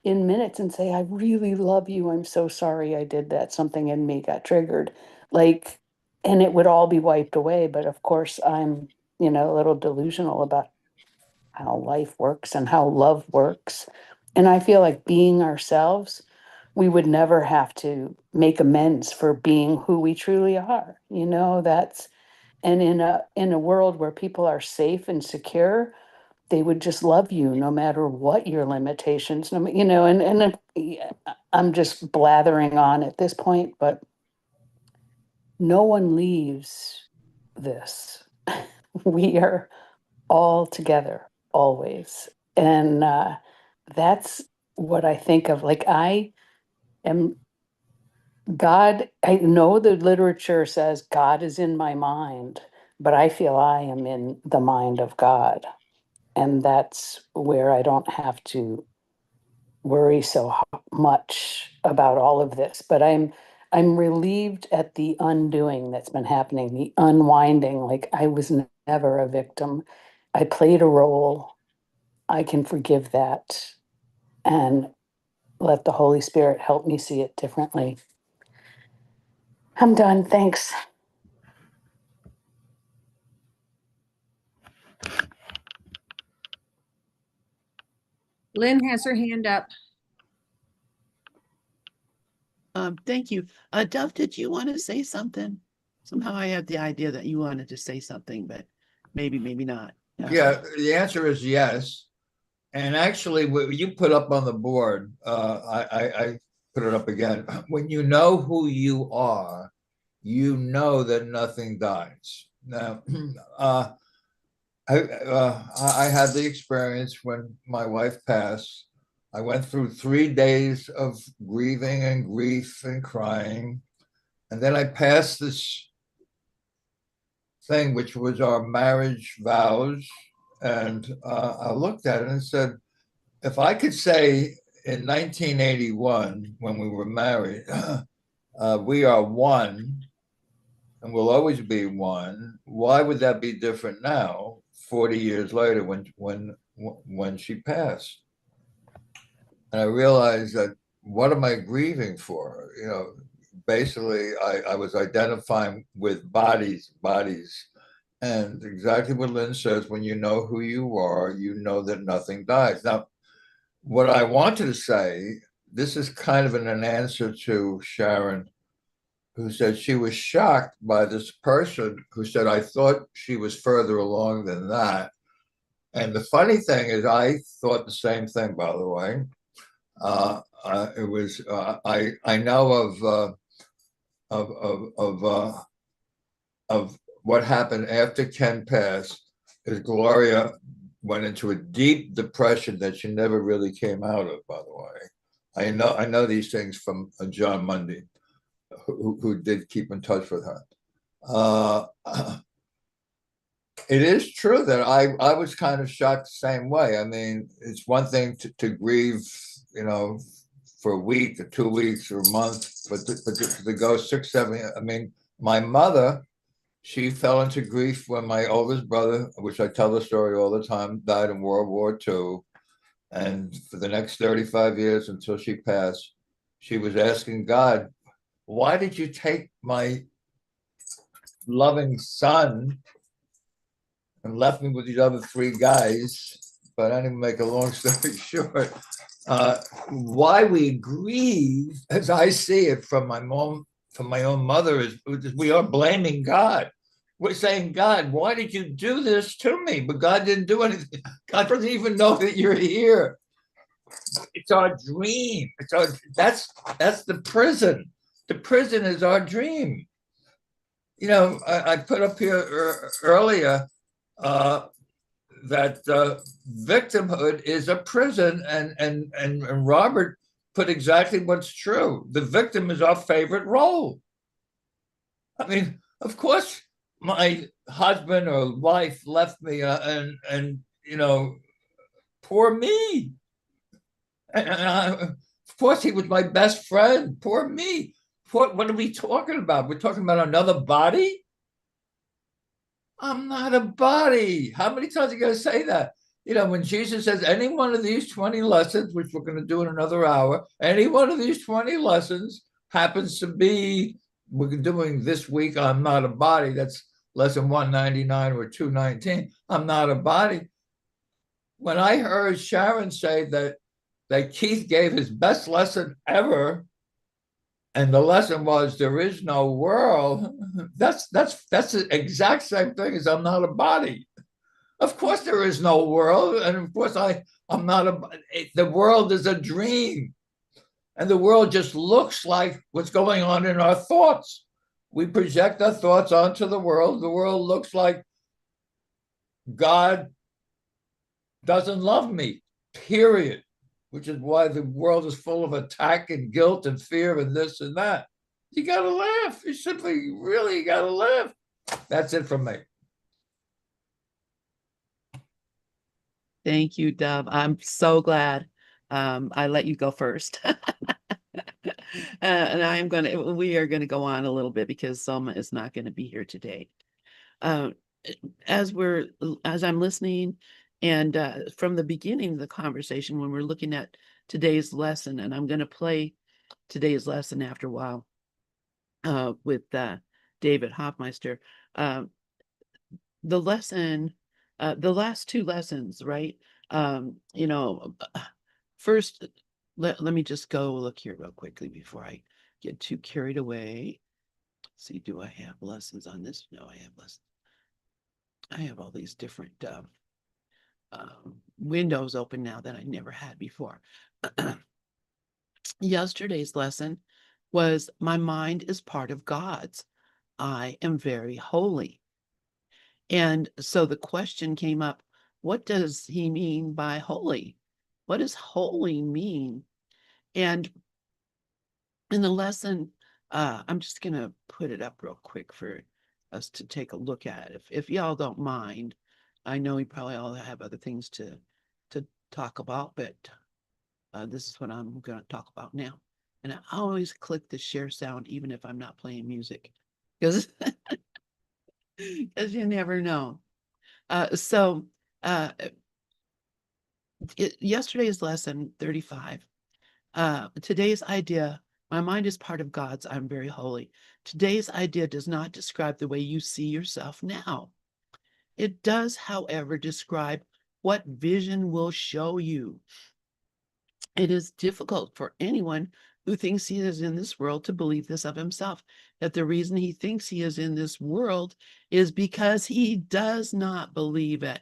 in minutes and say, I really love you. I'm so sorry I did that. Something in me got triggered. Like, and it would all be wiped away. But of course, I'm, a little delusional about how life works and how love works. And I feel like being ourselves, we would never have to make amends for being who we truly are. That's and in a world where people are safe and secure, they would just love you no matter what your limitations, yeah, I'm just blathering on at this point, but no one leaves this. We are all together always. And that's what I think of. Like I am God, I know the literature says God is in my mind, but I feel I am in the mind of God. And that's where I don't have to worry so much about all of this. But I'm relieved at the undoing that's been happening, the unwinding. Like I was never a victim. I played a role. I can forgive that and let the Holy Spirit help me see it differently. I'm done. Thanks. Lynn has her hand up. Thank you. Dove, did you want to say something? Somehow I had the idea that you wanted to say something, but maybe not. Yeah, the answer is yes. And actually, what you put up on the board, I put it up again. When you know who you are, you know that nothing dies. Now, I had the experience when my wife passed. I went through 3 days of grieving and grief and crying. And then I passed this thing, which was our marriage vows. And I looked at it and said, if I could say in 1981, when we were married, we are one and will always be one, why would that be different now, 40 years later, when she passed? And I realized that, what am I grieving for? You know, basically, I was identifying with bodies. And exactly what Lynn says, when you know who you are, you know that nothing dies. Now, what I wanted to say, this is kind of an answer to Sharon, who said she was shocked by this person who said, I thought she was further along than that. And the funny thing is, I thought the same thing, by the way. It was I know of what happened after Ken passed. Is Gloria went into a deep depression that she never really came out of. By the way, I know these things from John Mundy, who did keep in touch with her. It is true that I was kind of shocked the same way. I mean, it's one thing to grieve, you know, for a week or 2 weeks or a month, but to go 6, 7. I mean, my mother, she fell into grief when my oldest brother, which I tell the story all the time, died in World War II. And for the next 35 years until she passed, she was asking God, why did you take my loving son and left me with these other 3 guys? But I didn't make a long story short. Why we grieve, as I see it from my mom, from my own mother, is we are blaming God. We're saying, God, why did you do this to me? But God didn't do anything. God doesn't even know that you're here. It's our dream. That's the prison. The prison is our dream. You know, I put up here earlier that victimhood is a prison, and Robert put exactly what's true. The victim is our favorite role. I mean, of course, my husband or wife left me, and you know, poor me. And of course, he was my best friend. Poor me. What are we talking about? We're talking about another body. I'm not a body. How many times are you going to say that? You know, when Jesus says any one of these 20 lessons, which we're going to do in another hour, any one of these 20 lessons happens to be, we're doing this week, I'm not a body. That's lesson 199 or 219. I'm not a body. When I heard Sharon say that Keith gave his best lesson ever, and the lesson was there is no world, that's the exact same thing as I'm not a body. Of course there is no world, and of course I'm not the world is a dream, and the world just looks like what's going on in our thoughts. We project our thoughts onto the world looks like God doesn't love me, period. Which is why the world is full of attack and guilt and fear and this and that. You got to laugh. You simply really got to laugh. That's it from me. Thank you, Dove. I'm so glad I let you go first. And we are going to go on a little bit because Selma is not going to be here today. As I'm listening, and from the beginning of the conversation, when we're looking at today's lesson, and I'm going to play today's lesson after a while with David Hoffmeister. The lesson, the last 2 lessons, right? You know, first, let me just go look here real quickly before I get too carried away. Let's see, do I have lessons on this? No, I have lessons. I have all these different windows open now that I never had before. Yesterday's lesson was my mind is part of God's. I am very holy. And so the question came up, what does he mean by holy? What does holy mean? And in the lesson, I'm just going to put it up real quick for us to take a look at. If y'all don't mind, I know you probably all have other things to talk about, but this is what I'm going to talk about now. And I always click the share sound, even if I'm not playing music, because you never know. So yesterday's lesson 35. Today's idea, my mind is part of God's, I'm very holy. Today's idea does not describe the way you see yourself now. It does, however, describe what vision will show you. It is difficult for anyone who thinks he is in this world to believe this of himself, that the reason he thinks he is in this world is because he does not believe it,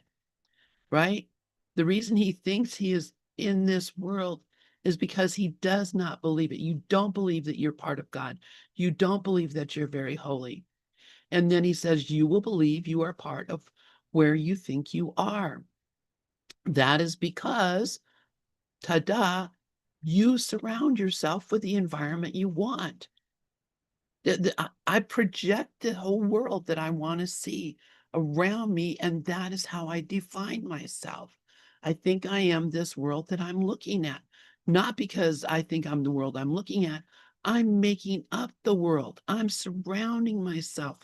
right? The reason he thinks he is in this world is because he does not believe it. You don't believe that you're part of God. You don't believe that you're very holy. And then he says, you will believe you are part of where you think you are. That is because, ta-da, you surround yourself with the environment you want. I project the whole world that I want to see around me, and that is how I define myself. I think I am this world that I'm looking at, not because I think I'm the world I'm looking at. I'm making up the world. I'm surrounding myself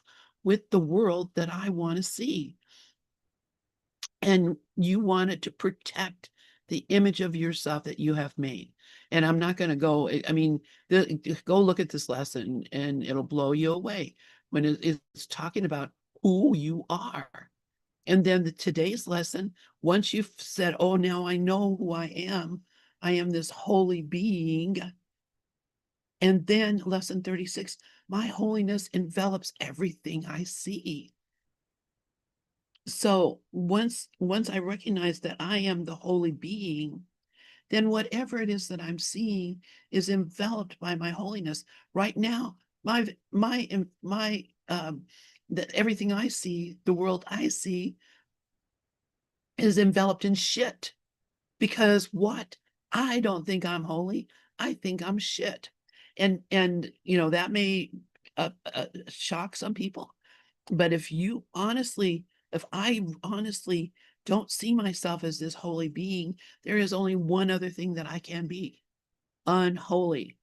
with the world that I want to see. And you wanted to protect the image of yourself that you have made. And I'm not going to go, I mean, go look at this lesson and it'll blow you away when it's talking about who you are. And then today's lesson, once you've said, oh, now I know who I am this holy being. And then lesson 36, my holiness envelops everything I see. So once I recognize that I am the holy being, then whatever it is that I'm seeing is enveloped by my holiness. Right now, that everything I see, the world I see, is enveloped in shit. Because what? I don't think I'm holy. I think I'm shit. And that may shock some people. But if I honestly don't see myself as this holy being, there is only one other thing that I can be: unholy.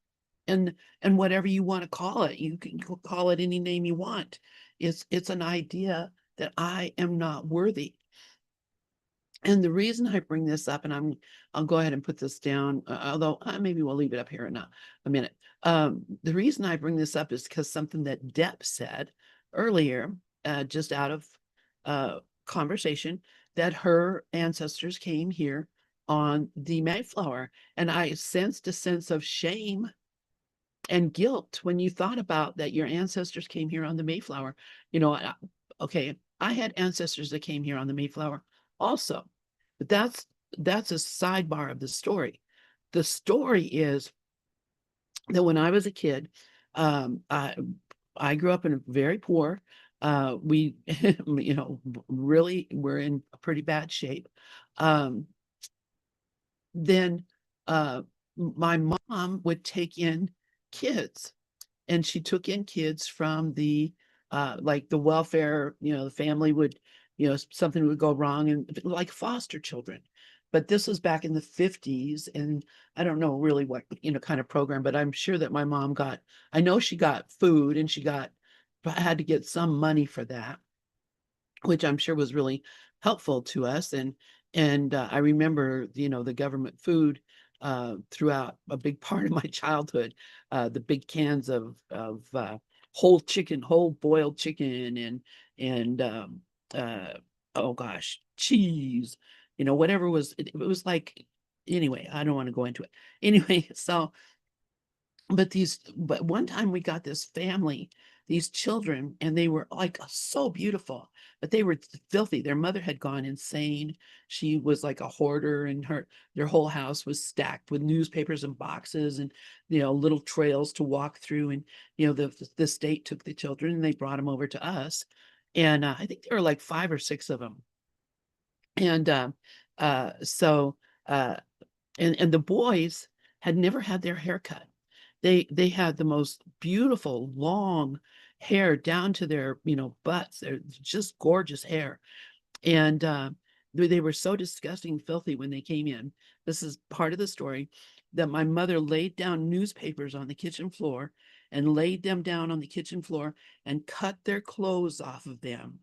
And whatever you want to call it, you can call it any name you want. It's an idea that I am not worthy. And the reason I bring this up, and I'll go ahead and put this down, although maybe we'll leave it up here in a minute. The reason I bring this up is because something that Depp said earlier, just out of conversation, that her ancestors came here on the Mayflower. And I sensed a sense of shame and guilt when you thought about that your ancestors came here on the Mayflower. Okay, I had ancestors that came here on the Mayflower also, but that's a sidebar of the story. The story is that when I was a kid, I grew up in a very poor. We, really were in a pretty bad shape. Then my mom would take in kids, and she took in kids from the like the welfare, the family would, something would go wrong, and like foster children. But this was back in the 50s, and I don't know really what, kind of program, but I'm sure that my mom I know she got food, and she had to get some money for that, which I'm sure was really helpful to us. And I remember, the government food throughout a big part of my childhood, the big cans of whole boiled chicken and oh gosh, cheese, whatever it was like. Anyway, I don't want to go into it. Anyway, so but one time we got this family, these children, and they were like so beautiful, but they were filthy. Their mother had gone insane. She was like a hoarder, and their whole house was stacked with newspapers and boxes, and little trails to walk through. And the state took the children and they brought them over to us, and I think there were like 5 or 6 of them. And so and the boys had never had their hair cut. They had the most beautiful long hair down to their, butts. They're just gorgeous hair. And they were so disgusting, filthy when they came in. This is part of the story, that my mother laid down newspapers on the kitchen floor and laid them down on the kitchen floor and cut their clothes off of them.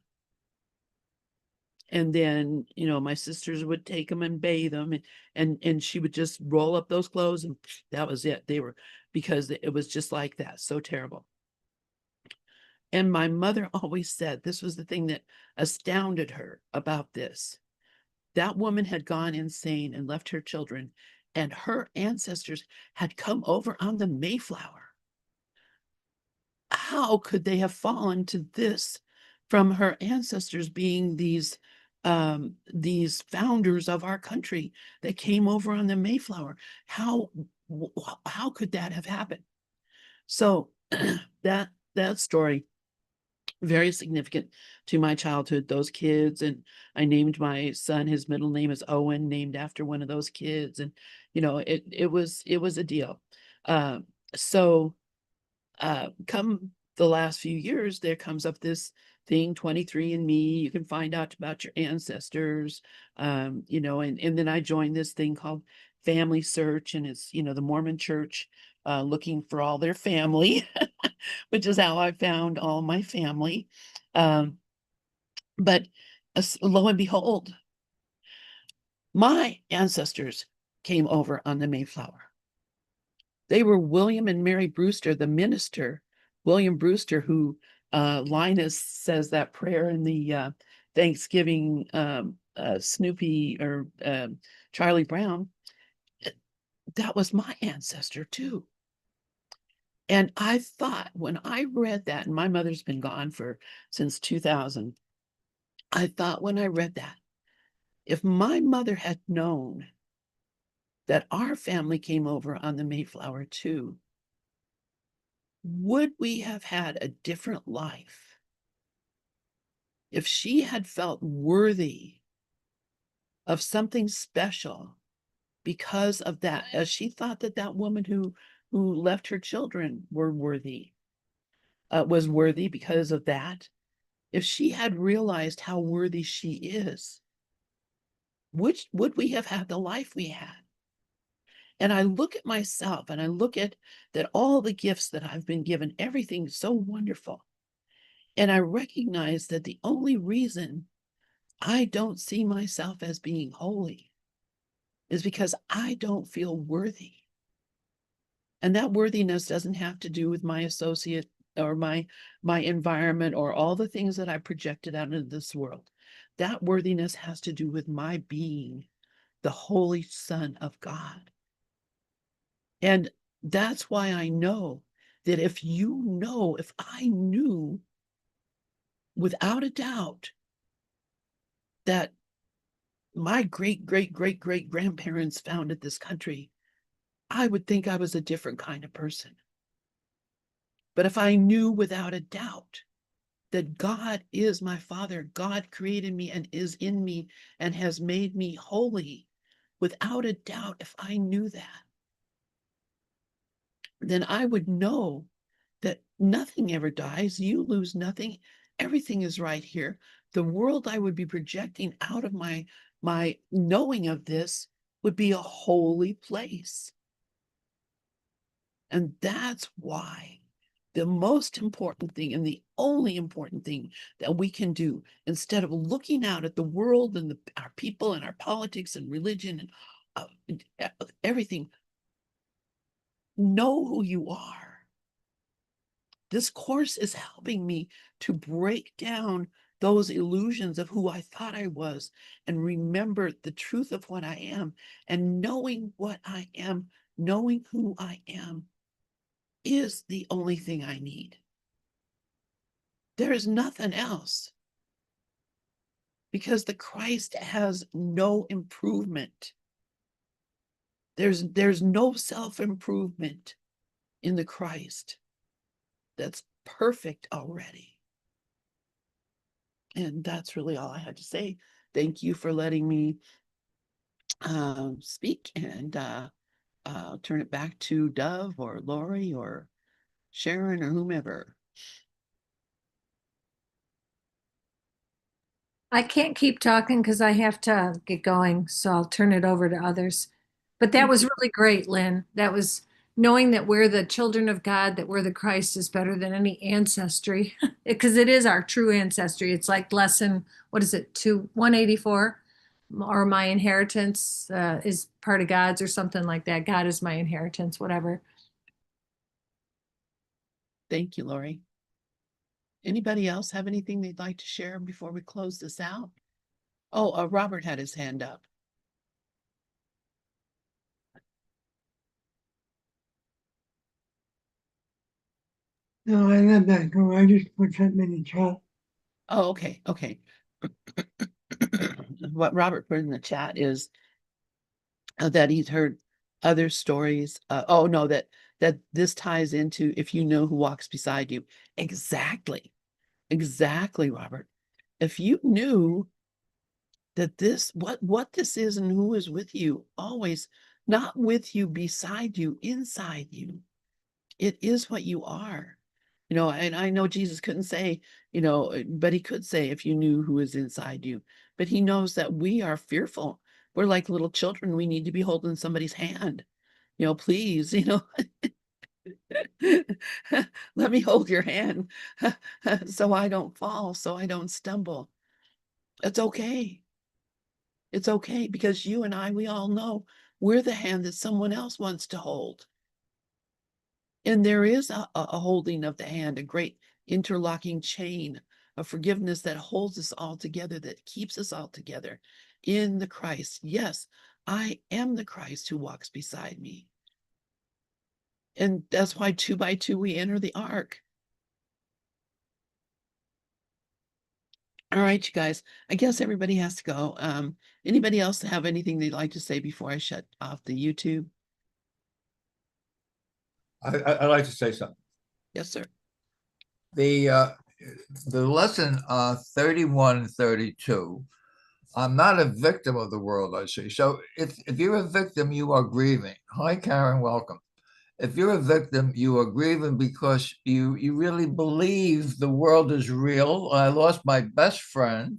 And then, my sisters would take them and bathe them, and she would just roll up those clothes, and that was it. Because it was just like that. So terrible. And my mother always said, this was the thing that astounded her about this. That woman had gone insane and left her children, and her ancestors had come over on the Mayflower. How could they have fallen to this from her ancestors being these founders of our country that came over on the Mayflower? How could that have happened? So that story, very significant to my childhood, those kids. And I named my son, his middle name is Owen, named after one of those kids. And it was a deal. So come the last few years, there comes up this thing, 23andMe. You can find out about your ancestors, and then I joined this thing called Family Search, and it's, the Mormon church looking for all their family, which is how I found all my family. But lo and behold, my ancestors came over on the Mayflower. They were William and Mary Brewster, the minister, William Brewster, who Linus says that prayer in the Thanksgiving Snoopy or Charlie Brown. That was my ancestor too. And I thought, when I read that, and my mother's been gone since 2000, I thought when I read that, if my mother had known that our family came over on the Mayflower too, would we have had a different life if she had felt worthy of something special because of that, as she thought that woman who left her children was worthy because of that? If she had realized how worthy she is, would we have had the life we had? And I look at myself, and I look at that all the gifts that I've been given, everything so wonderful. And I recognize that the only reason I don't see myself as being holy is because I don't feel worthy. And that worthiness doesn't have to do with my associate or my environment or all the things that I projected out into this world. That worthiness has to do with my being the Holy Son of God. And that's why I know that if I knew without a doubt that my great grandparents founded this country, I would think I was a different kind of person. But if I knew without a doubt that God is my Father, God created me and is in me and has made me holy, without a doubt, if I knew that, then I would know that nothing ever dies. You lose nothing. Everything is right here. The world I would be projecting out of my knowing of this would be a holy place. And that's why the most important thing and the only important thing that we can do, instead of looking out at the world and our people and our politics and religion and everything, know who you are. This course is helping me to break down those illusions of who I thought I was and remember the truth of what I am. And knowing what I am, knowing who I am, is the only thing I need. There is nothing else, because the Christ has no improvement. There's no self-improvement in the Christ. That's perfect already. And that's really all I had to say. Thank you for letting me speak, and I'll turn it back to Dove or Lori or Sharon or whomever. I can't keep talking because I have to get going, so I'll turn it over to others. But that was really great, Lynn. That was knowing that we're the children of God, that we're the Christ is better than any ancestry, because it is our true ancestry. It's like lesson, what is it, 184? Or my inheritance is part of God's or something like that. God is my inheritance, whatever. Thank you, Lori. Anybody else have anything they'd like to share before we close this out? Oh, Robert had his hand up. No, I let that go. I just put something in the chat. Oh, okay, okay. What Robert put in the chat is that he's heard other stories. Oh no, that this ties into if you know who walks beside you. Exactly, exactly, Robert. If you knew that this what this is and who is with you always, not with you, beside you, inside you, it is what you are. And I know Jesus couldn't say, but he could say if you knew who is inside you. But he knows that we are fearful. We're like little children. We need to be holding somebody's hand. Please, let me hold your hand so I don't fall, so I don't stumble. It's okay. It's okay because you and I, we all know we're the hand that someone else wants to hold. And there is a holding of the hand, a great interlocking chain of forgiveness that holds us all together, that keeps us all together in the Christ. Yes, I am the Christ who walks beside me. And that's why 2 by 2 we enter the ark. All right, you guys, I guess everybody has to go. Anybody else have anything they'd like to say before I shut off the YouTube? I'd like to say something. Yes, sir. The lesson 31-32. I'm not a victim of the world I see. So if you're a victim, you are grieving. Hi, Karen, welcome. If you're a victim, you are grieving because you really believe the world is real. I lost my best friend.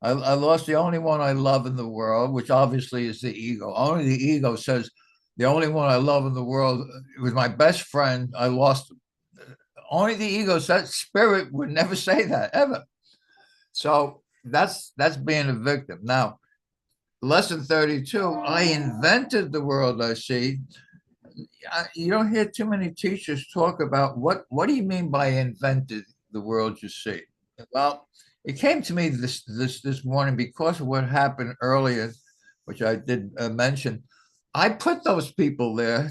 I lost the only one I love in the world, which obviously is the ego. Only the ego says the only one I love in the world was my best friend. I lost him. Only the ego says, spirit would never say that ever. So that's being a victim. Now, lesson 32, I invented the world I see. You don't hear too many teachers talk about what do you mean by invented the world you see? Well, it came to me this morning because of what happened earlier, which I did mention. I put those people there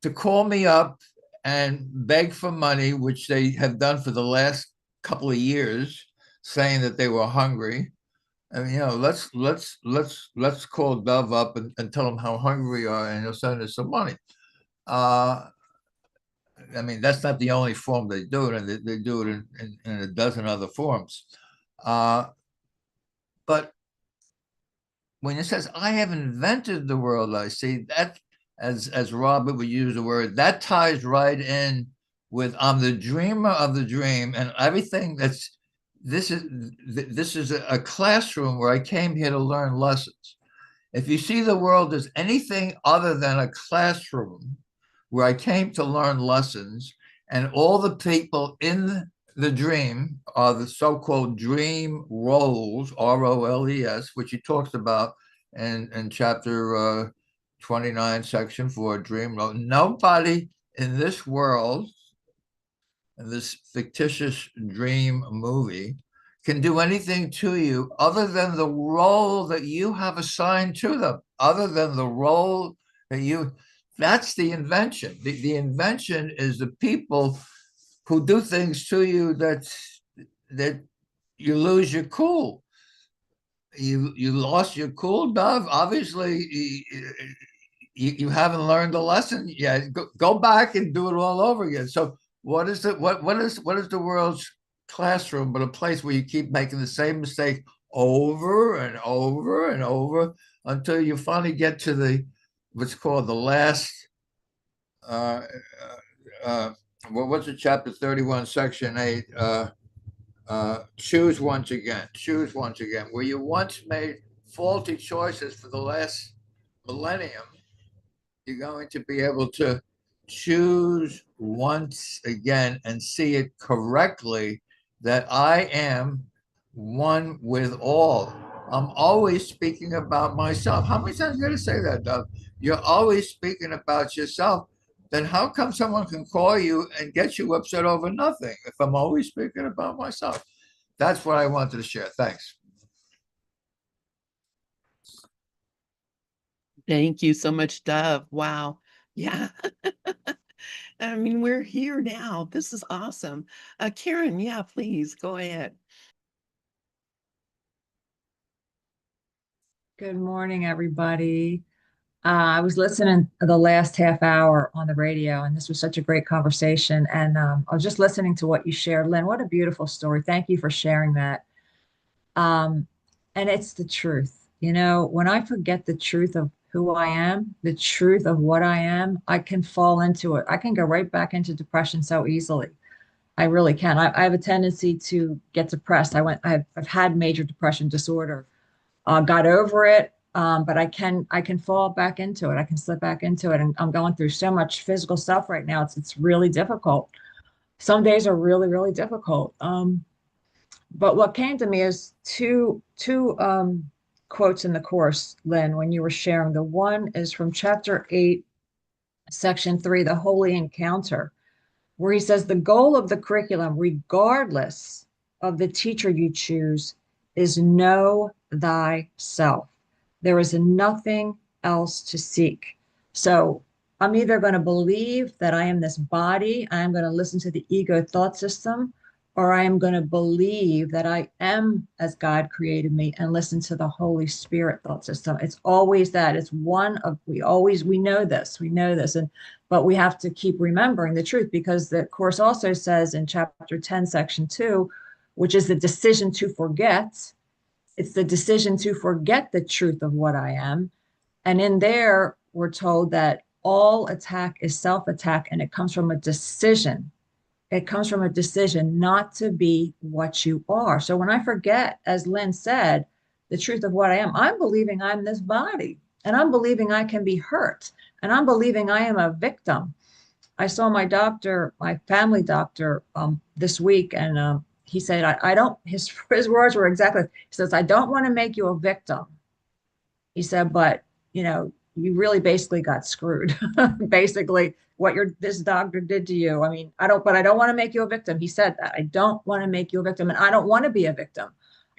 to call me up and beg for money, which they have done for the last couple of years, saying that they were hungry. And let's call Dove up and tell them how hungry we are, and he'll send us some money. I mean, that's not the only form they do it, and they do it in a dozen other forms. But when it says, I have invented the world I see, that, as Robert would use the word, that ties right in with I'm the dreamer of the dream, and everything this is a classroom where I came here to learn lessons. If you see the world as anything other than a classroom where I came to learn lessons, and all the people in the dream are the so-called dream roles, ROLES, which he talks about in chapter 29, section 4, dream role. Nobody in this world, in this fictitious dream movie, can do anything to you other than the role that you have assigned to them, other than the role that you, that's the invention. The invention is the people who do things to you that you lose your cool. You lost your cool, Dove. Obviously, you haven't learned the lesson yet. Go back and do it all over again. So what is it? What is the world's classroom but a place where you keep making the same mistake over and over and over until you finally get to the what's called the last what's it, chapter 31, section 8, choose once again. Choose once again. Where you once made faulty choices for the last millennium, you're going to be able to choose once again and see it correctly that I am one with all. I'm always speaking about myself. How many times are you going to say that, Doug? You're always speaking about yourself. Then how come someone can call you and get you upset over nothing if I'm always speaking about myself? That's what I wanted to share. Thanks. Thank you so much, Dove. Wow. Yeah. I mean, we're here now. This is awesome. Karen, yeah, please go ahead. Good morning, everybody. I was listening to the last half hour on the radio, and this was such a great conversation. And I was just listening to what you shared. Lynn, what a beautiful story. Thank you for sharing that. Um, and it's the truth. You know, when I forget the truth of who I am, the truth of what I am, I can fall into it. I can go right back into depression so easily. I really can. I have a tendency to get depressed. I've had major depression disorder, got over it. But I can fall back into it. I can slip back into it. And I'm going through so much physical stuff right now. It's really difficult. Some days are really, really difficult. But what came to me is two quotes in the course, Lynn, when you were sharing. The one is from chapter 8, section 3, the holy encounter, where he says the goal of the curriculum, regardless of the teacher you choose, is know thyself. There is nothing else to seek. So I'm either going to believe that I am this body, I am going to listen to the ego thought system, or I am going to believe that I am as God created me and listen to the Holy Spirit thought system. It's always that. It's one of, we know this. And but we have to keep remembering the truth, because the course also says in chapter 10, section 2, which is the decision to forget. It's the decision to forget the truth of what I am. And in there, we're told that all attack is self-attack, and it comes from a decision. It comes from a decision not to be what you are. So when I forget, as Lynn said, the truth of what I am, I'm believing I'm this body, and I'm believing I can be hurt, and I'm believing I am a victim. I saw my doctor, my family doctor, this week, and he said, I don't, his words were exactly, he says, I don't want to make you a victim. He said, but you really basically got screwed. Basically, what this doctor did to you. I mean, I don't want to make you a victim. He said that. I don't want to make you a victim, and I don't want to be a victim.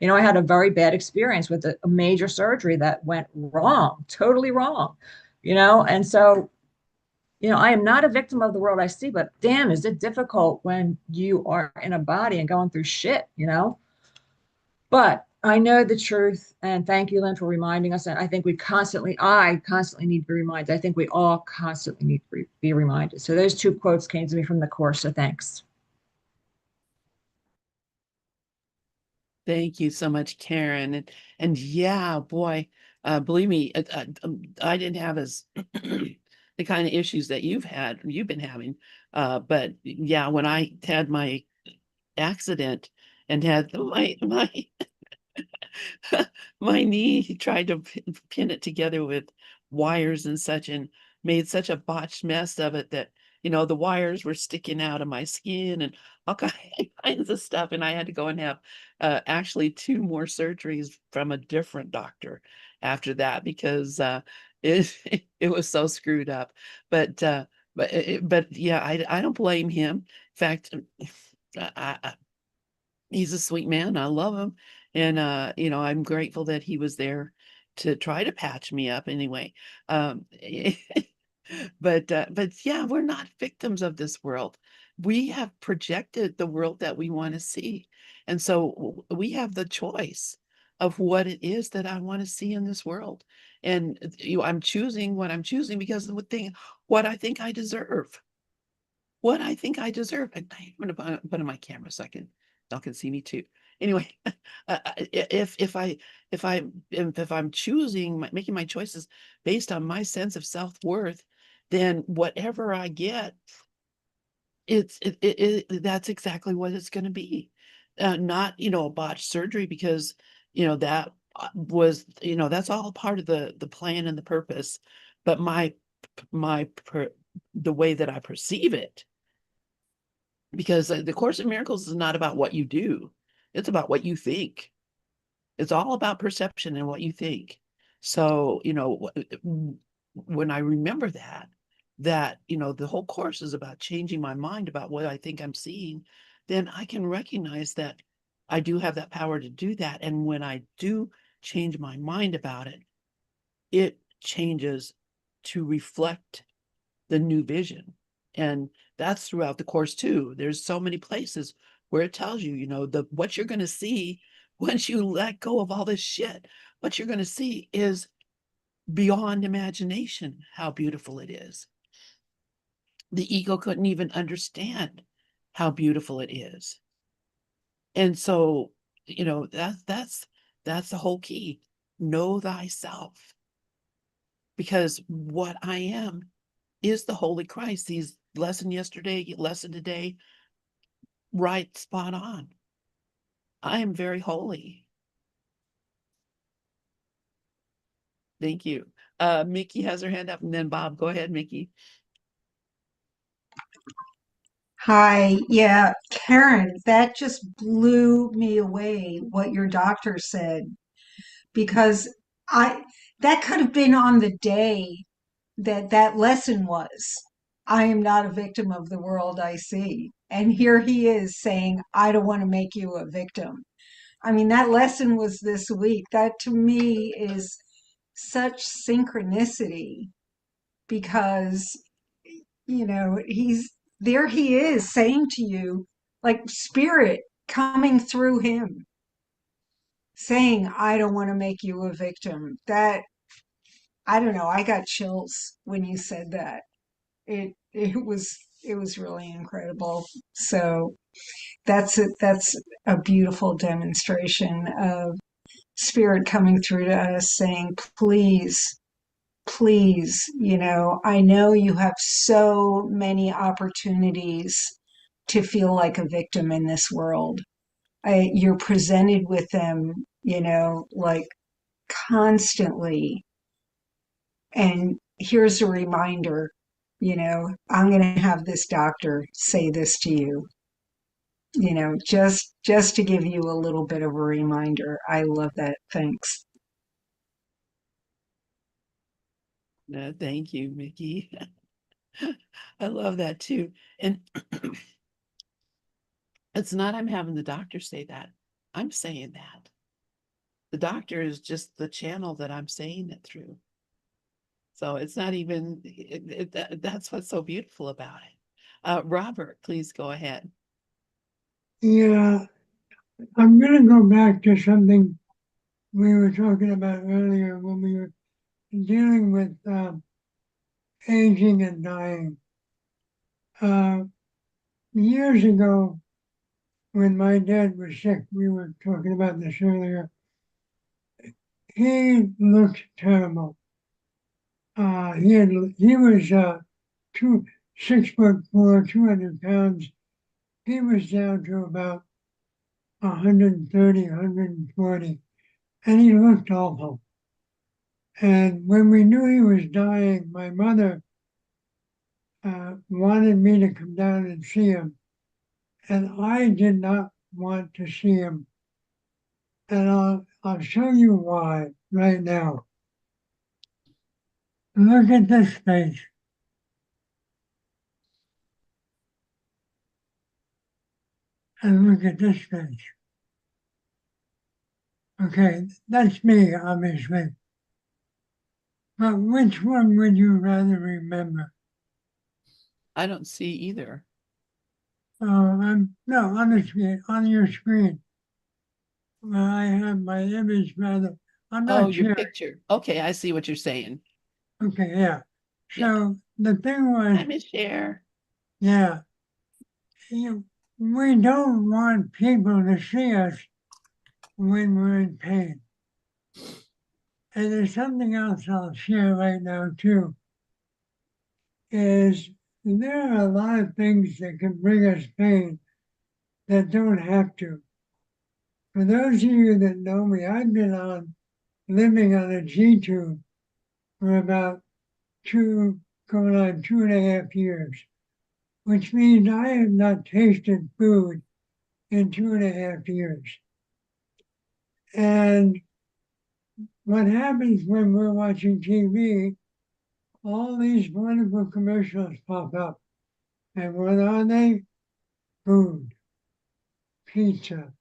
I had a very bad experience with a major surgery that went wrong, totally wrong, and so, I am not a victim of the world I see, but damn, is it difficult when you are in a body and going through shit. But I know the truth, and thank you, Lynn, for reminding us. And I think I constantly need to be reminded. I think we all constantly need to be reminded. So those two quotes came to me from the course. So thanks. Thank you so much, Karen. And yeah, boy, believe me, I didn't have as the kind of issues that you've been having. But yeah, when I had my accident and had my my knee, he tried to pin it together with wires and such, and made such a botched mess of it that, the wires were sticking out of my skin and all kinds of stuff. And I had to go and have actually 2 more surgeries from a different doctor after that, because it it was so screwed up. But but yeah, I don't blame him. In fact, he's a sweet man. I love him. And, I'm grateful that he was there to try to patch me up anyway. Um, but yeah, we're not victims of this world. We have projected the world that we want to see. And so we have the choice of what it is that I want to see in this world. And I'm choosing what I'm choosing because of what I think I deserve. What I think I deserve. And I'm gonna put on my camera so y'all can see me too. Anyway, if I'm choosing, making my choices based on my sense of self-worth, then whatever I get, that's exactly what it's going to be. not, a botched surgery, because, that was, that's all part of the plan and the purpose. But the way that I perceive it, because the Course in Miracles is not about what you do. It's about what you think. It's all about perception and what you think. So, when I remember that, the whole course is about changing my mind about what I think I'm seeing, then I can recognize that I do have that power to do that. And when I do change my mind about it, it changes to reflect the new vision. And that's throughout the course too. There's so many places where it tells you, what you're going to see once you let go of all this shit. What you're going to see is beyond imagination how beautiful it is. The ego couldn't even understand how beautiful it is. And so, that's the whole key. Know thyself. Because what I am is the Holy Christ. He's lesson yesterday, lesson today, right, spot on. I am very holy. Thank you. Mickey has her hand up, and then Bob. Go ahead, Mickey. Hi, yeah, Karen, that just blew me away what your doctor said because I that could have been on the day that that lesson was. I am not a victim of the world I see. And here he is saying, I don't want to make you a victim. I mean, that lesson was this week. That to me is such synchronicity because he's there, he is saying to you, like spirit coming through him, saying, I don't want to make you a victim. That, I don't know, I got chills when you said that. It was really incredible. So that's a beautiful demonstration of spirit coming through to us saying, please, please, I know you have so many opportunities to feel like a victim in this world. You're presented with them, like constantly. And here's a reminder, I'm going to have this doctor say this to you, just to give you a little bit of a reminder. I love that. Thanks. No, thank you, Mickey. I love that too. And it's not I'm having the doctor say that. I'm saying that. The doctor is just the channel that I'm saying it through. So it's not even, that's what's so beautiful about it. Robert, please go ahead. Yeah, I'm going to go back to something we were talking about earlier when we were dealing with aging and dying. Years ago, when my dad was sick, we were talking about this earlier, he looked terrible. He was 6'4", 200 pounds. He was down to about 130, 140, and he looked awful. And when we knew he was dying, my mother wanted me to come down and see him, and I did not want to see him. And I'll show you why right now. Look at this face. And look at this face. Okay, that's me, obviously. But which one would you rather remember? I don't see either. No, on the screen, on your screen. Well, I have my image rather. I'm Oh, not your sure. picture. Okay, I see what you're saying. Okay, yeah. Yeah. So the thing was, Hi, Miss Cher. yeah, we don't want people to see us when we're in pain. And there's something else I'll share right now too, is there are a lot of things that can bring us pain that don't have to. For those of you that know me, I've been living on a G tube for about going on 2.5 years, which means I have not tasted food in 2.5 years. And what happens when we're watching TV, all these wonderful commercials pop up. And what are they? Food, pizza,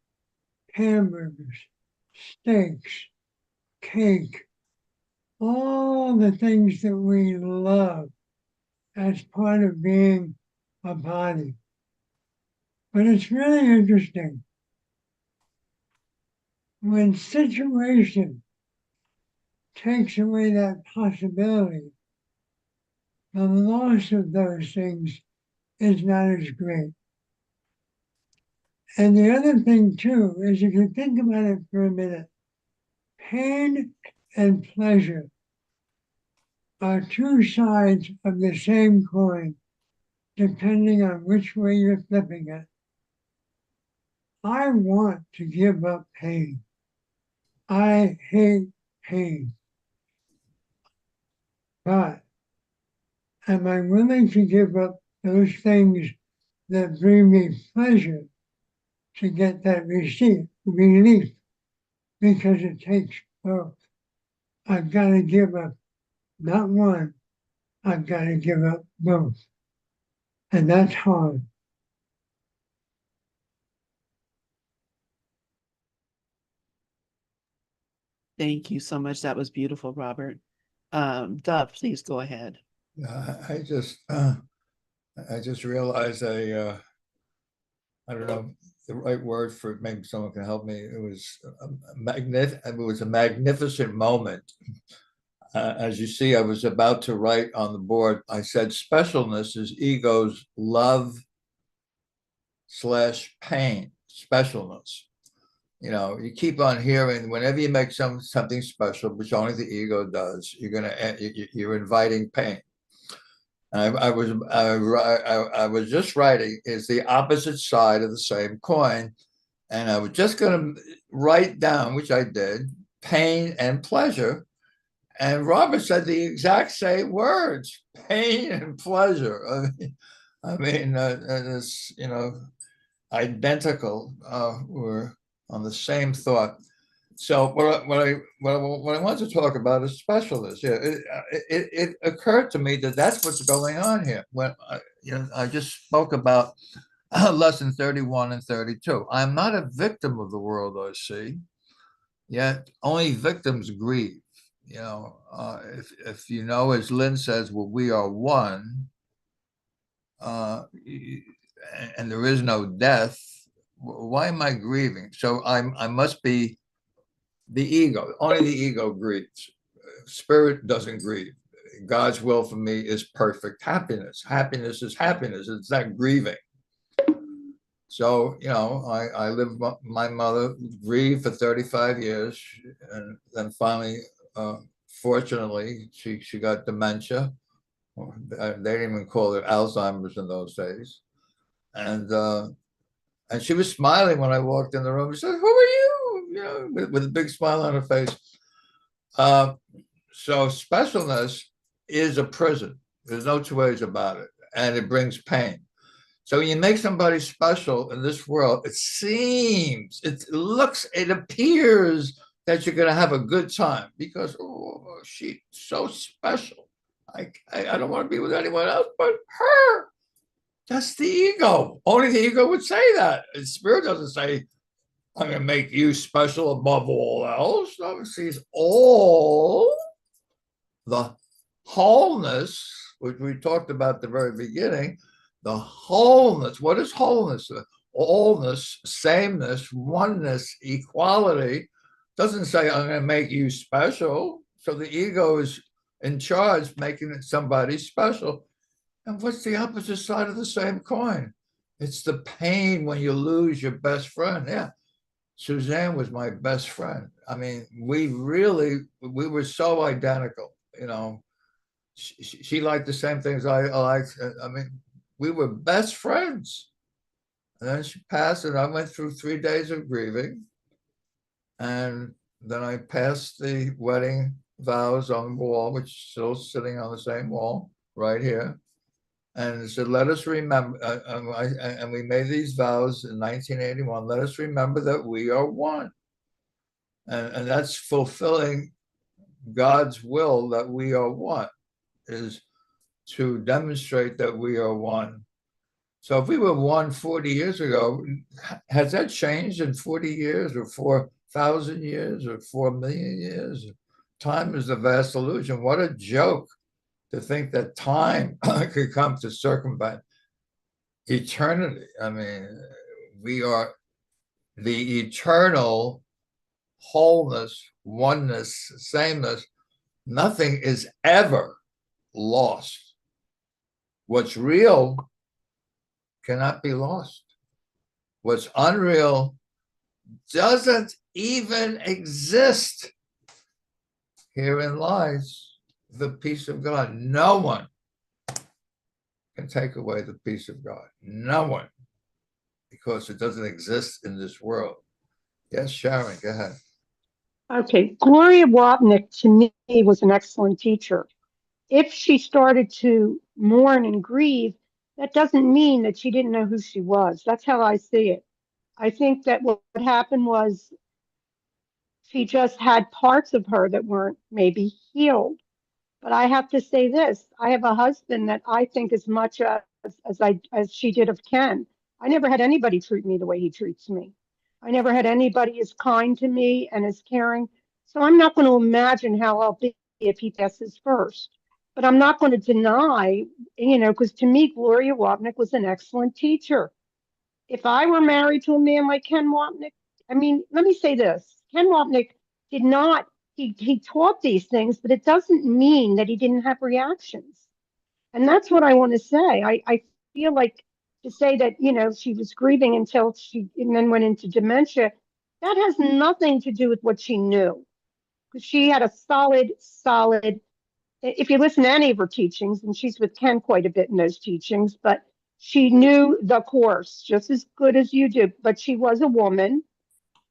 hamburgers, steaks, cake, all the things that we love as part of being a body. But it's really interesting. When situation takes away that possibility, the loss of those things is not as great. And the other thing too is if you think about it for a minute, pain and pleasure are two sides of the same coin, depending on which way you're flipping it. I want to give up pain. I hate pain. But am I willing to give up those things that bring me pleasure to get that relief? Because it takes both. I've got to give up not one, I've got to give up both. And that's hard. Thank you so much. That was beautiful, Robert. Dove, please go ahead. I just realized I don't know the right word for it. Maybe someone can help me. It was a magnificent moment. As you see, I was about to write on the board. I said specialness is ego's love / pain. Specialness. You know, you keep on hearing whenever you make something special, which only the ego does, you're inviting pain. I was just writing is the opposite side of the same coin, and I was just going to write down, which I did, pain and pleasure, and Robert said the exact same words, pain and pleasure. I mean, it's identical. We're on the same thought. So what I want to talk about is specialness. Yeah, it occurred to me that that's what's going on here. When I just spoke about lesson 31 and 32. I'm not a victim of the world I see, yet only victims grieve. If you know, as Lynn says, well, we are one, and there is no death. Why am I grieving? So I must be the ego. Only the ego grieves. Spirit doesn't grieve. God's will for me is perfect happiness. Happiness is happiness. It's not grieving. So, I lived, my mother grieved for 35 years. And then finally, fortunately, she got dementia. They didn't even call it Alzheimer's in those days. And she was smiling when I walked in the room. She said, "Who are you?" With a big smile on her face. So specialness is a prison. There's no two ways about it. And it brings pain. So when you make somebody special in this world, it appears that you're going to have a good time because, oh, she's so special. I don't want to be with anyone else but her. That's the ego. Only the ego would say that. The spirit doesn't say, I'm going to make you special above all else. No, it sees all the wholeness, which we talked about at the very beginning. The wholeness. What is wholeness? Allness, sameness, oneness, equality. Doesn't say, I'm going to make you special. So the ego is in charge, making somebody special. And what's the opposite side of the same coin? It's the pain when you lose your best friend. Yeah. Suzanne was my best friend. I mean, we were so identical, She liked the same things I liked. I mean, we were best friends. And then she passed, and I went through 3 days of grieving. And then I passed the wedding vows on the wall, which is still sitting on the same wall right here. And it said, let us remember, and we made these vows in 1981, let us remember that we are one. And that's fulfilling God's will, that we are one, is to demonstrate that we are one. So if we were one 40 years ago, has that changed in 40 years or 4,000 years or 4 million years? Time is a vast illusion. What a joke to think that time could come to circumvent eternity. I mean, we are the eternal wholeness, oneness, sameness. Nothing is ever lost. What's real cannot be lost. What's unreal doesn't even exist. Herein lies the peace of God. No one can take away the peace of God. No one, because it doesn't exist in this world. Yes, Sharon, go ahead. Okay, Gloria Wapnick to me was an excellent teacher. If she started to mourn and grieve, that doesn't mean that she didn't know who she was. That's how I see it. I think that what happened was she just had parts of her that weren't maybe healed. But I have to say this, I have a husband that I think as much as she did of Ken. I never had anybody treat me the way he treats me. I never had anybody as kind to me and as caring. So I'm not going to imagine how I'll be if he passes first. But I'm not going to deny, because to me, Gloria Wapnick was an excellent teacher. If I were married to a man like Ken Wapnick, I mean, let me say this. Ken Wapnick did not, he taught these things, but it doesn't mean that he didn't have reactions. And that's what I want to say. I feel like to say that, she was grieving until she and then went into dementia, that has nothing to do with what she knew. Because she had a solid, if you listen to any of her teachings, and she's with Ken quite a bit in those teachings, but she knew the course just as good as you do. But she was a woman.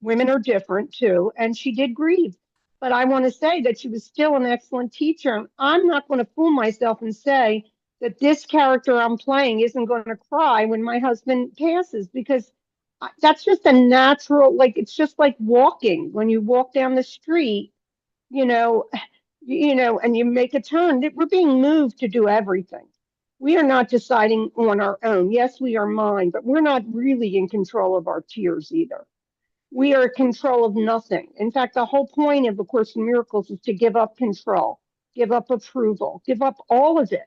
Women are different too, and she did grieve. But I want to say that she was still an excellent teacher. I'm not going to fool myself and say that this character I'm playing isn't going to cry when my husband passes, because that's just a natural, like, it's just like walking. When you walk down the street, you know, and you make a turn, that we're being moved to do everything. We are not deciding on our own. Yes, we are mind, but we're not really in control of our tears either. We are in control of nothing. In fact, the whole point of A Course in Miracles is to give up control, give up approval, give up all of it.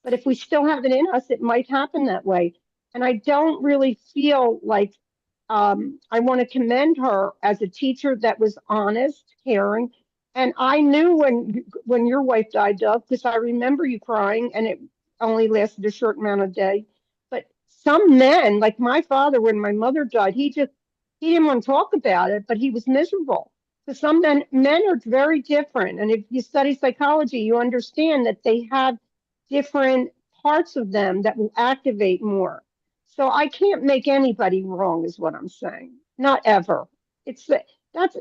But if we still have it in us, it might happen that way. And I don't really feel like I want to commend her as a teacher that was honest, caring. And I knew when your wife died, Doug, because I remember you crying, and it only lasted a short amount of day. But some men, like my father, when my mother died, he didn't want to talk about it, but he was miserable. So some men are very different. And if you study psychology, you understand that they have different parts of them that will activate more. So I can't make anybody wrong, is what I'm saying. Not ever. That's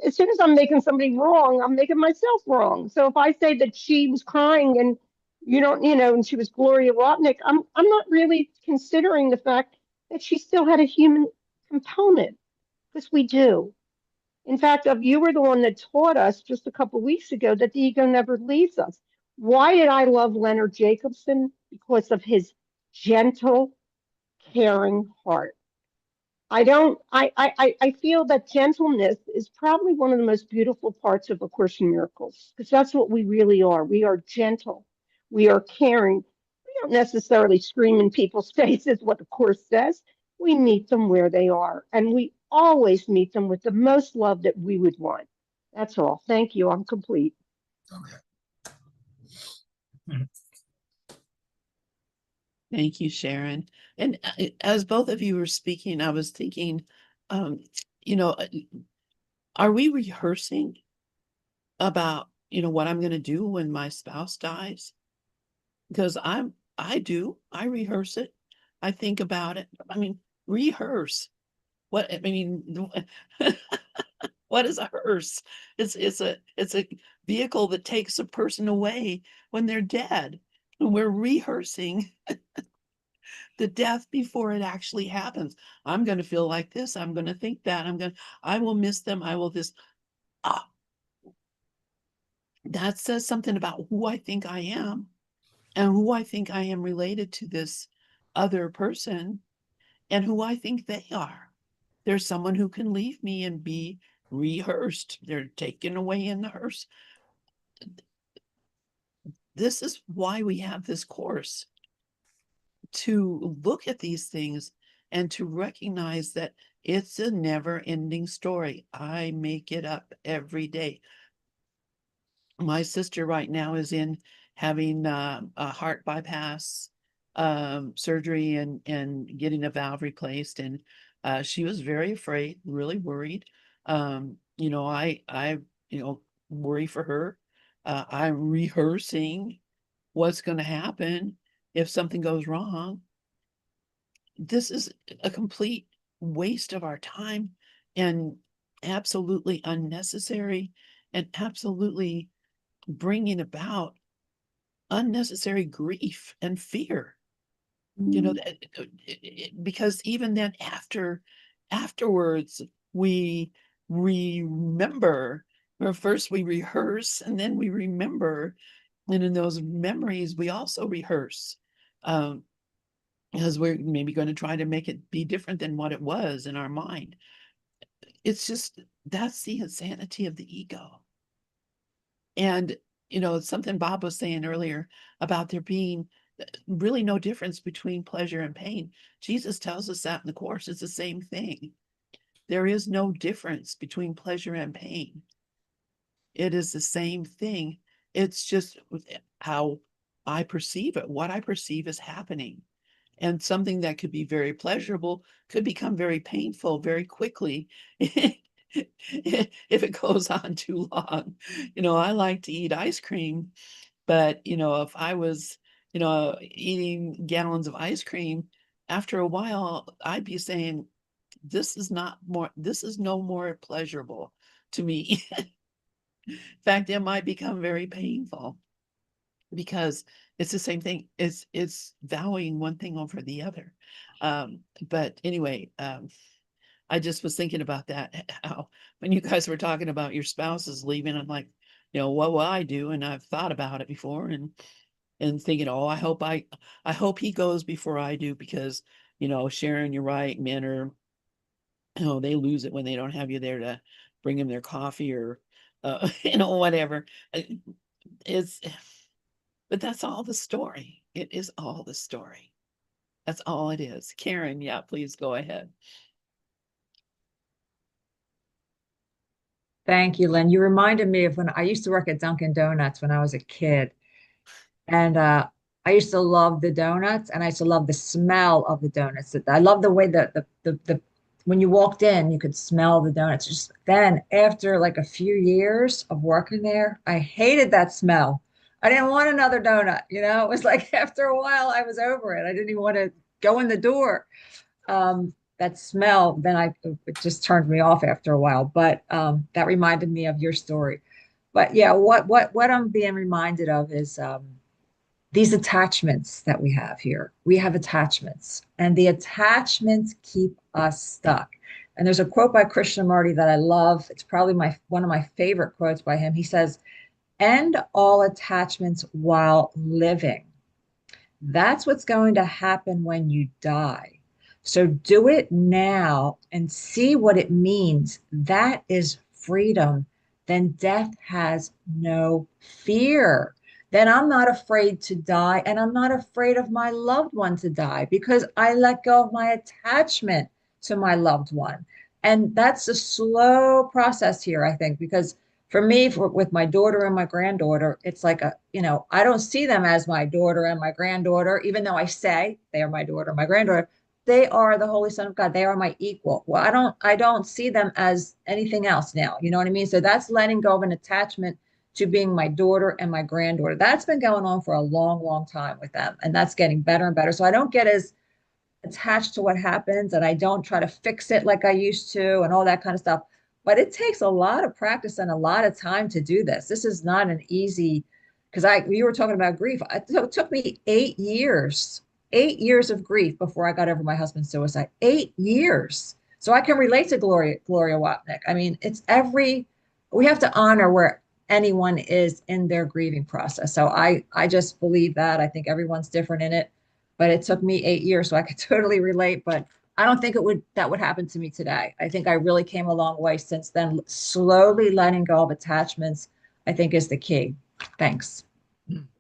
as soon as I'm making somebody wrong, I'm making myself wrong. So if I say that she was crying and and she was Gloria Wapnick, I'm not really considering the fact that she still had a human component, because we do. In fact, you were the one that taught us just a couple of weeks ago that the ego never leaves us. Why did I love Leonard Jacobson? Because of his gentle, caring heart. I feel that gentleness is probably one of the most beautiful parts of A Course in Miracles, because that's what we really are. We are gentle. We are caring. We don't necessarily scream in people's faces what the Course says. We meet them where they are, and we always meet them with the most love that we would want. That's all. Thank you. I'm complete. Okay. Thank you, Sharon. And as both of you were speaking, I was thinking, um, you know, uh, are we rehearsing about, what I'm going to do when my spouse dies? Because I rehearse it. I think about it. I mean, rehearse. What, I mean, what What is a hearse? It's a vehicle that takes a person away when they're dead. And we're rehearsing the death before it actually happens. I'm going to feel like this. I'm going to think that. I will miss them. I will this. Ah, that says something about who I think I am and who I think I am related to this other person and who I think they are. There's someone who can leave me and be rehearsed. They're taken away in the hearse. This is why we have this course, to look at these things and to recognize that it's a never ending story. I make it up every day. My sister right now is in having a heart bypass surgery and getting a valve replaced. And she was very afraid, really worried. I worry for her. I'm rehearsing what's going to happen if something goes wrong. This is a complete waste of our time and absolutely unnecessary and absolutely bringing about unnecessary grief and fear. Because even then afterwards we remember, or first we rehearse and then we remember, and in those memories we also rehearse, because we're maybe going to try to make it be different than what it was in our mind. It's just, that's the insanity of the ego. And it's something Bob was saying earlier about there being really no difference between pleasure and pain. Jesus tells us that in the Course. It's the same thing. There is no difference between pleasure and pain. It is the same thing. It's just how I perceive it, what I perceive is happening. And something that could be very pleasurable could become very painful very quickly if it goes on too long. I like to eat ice cream, but if I was, eating gallons of ice cream, after a while, I'd be saying, this is no more pleasurable to me. In fact, it might become very painful because it's the same thing. It's valuing one thing over the other. But anyway, I just was thinking about that, how when you guys were talking about your spouses leaving, I'm like, what will I do? And I've thought about it before and thinking, oh, I hope he goes before I do, because, Sharon, you're right. Men are, they lose it when they don't have you there to bring them their coffee or, whatever. It's, but that's all the story. It is all the story. That's all it is. Karen, yeah, please go ahead. Thank you, Lynn. You reminded me of when I used to work at Dunkin' Donuts when I was a kid. And I used to love the donuts, and I used to love the smell of the donuts. I love the way that the when you walked in, you could smell the donuts. Just then, after like a few years of working there, I hated that smell. I didn't want another donut. It was like after a while, I was over it. I didn't even want to go in the door. That smell, then it just turned me off after a while. But that reminded me of your story. But yeah, what I'm being reminded of is these attachments that we have here. We have attachments, and the attachments keep us stuck. And there's a quote by Krishnamurti that I love. It's probably one of my favorite quotes by him. He says, "End all attachments while living. That's what's going to happen when you die. So do it now and see what it means. That is freedom. Then death has no fear. Then I'm not afraid to die, and I'm not afraid of my loved one to die because I let go of my attachment to my loved one." And that's a slow process here, I think, because for me, with my daughter and my granddaughter, it's like I don't see them as my daughter and my granddaughter, even though I say they are my daughter, my granddaughter. They are the Holy Son of God. They are my equal. Well, I don't see them as anything else now. You know what I mean? So that's letting go of an attachment to being my daughter and my granddaughter. That's been going on for a long, long time with them. And that's getting better and better. So I don't get as attached to what happens, and I don't try to fix it like I used to and all that kind of stuff. but it takes a lot of practice and a lot of time to do this. This is not an easy, because you were talking about grief. It took me 8 years of grief before I got over my husband's suicide. 8 years. So I can relate to Gloria Wapnick. I mean, we have to honor where anyone is in their grieving process. So I just believe that. I think everyone's different in it, but it took me 8 years, so I could totally relate. But I don't think that would happen to me today. I think I really came a long way since then. Slowly letting go of attachments, I think, is the key. Thanks.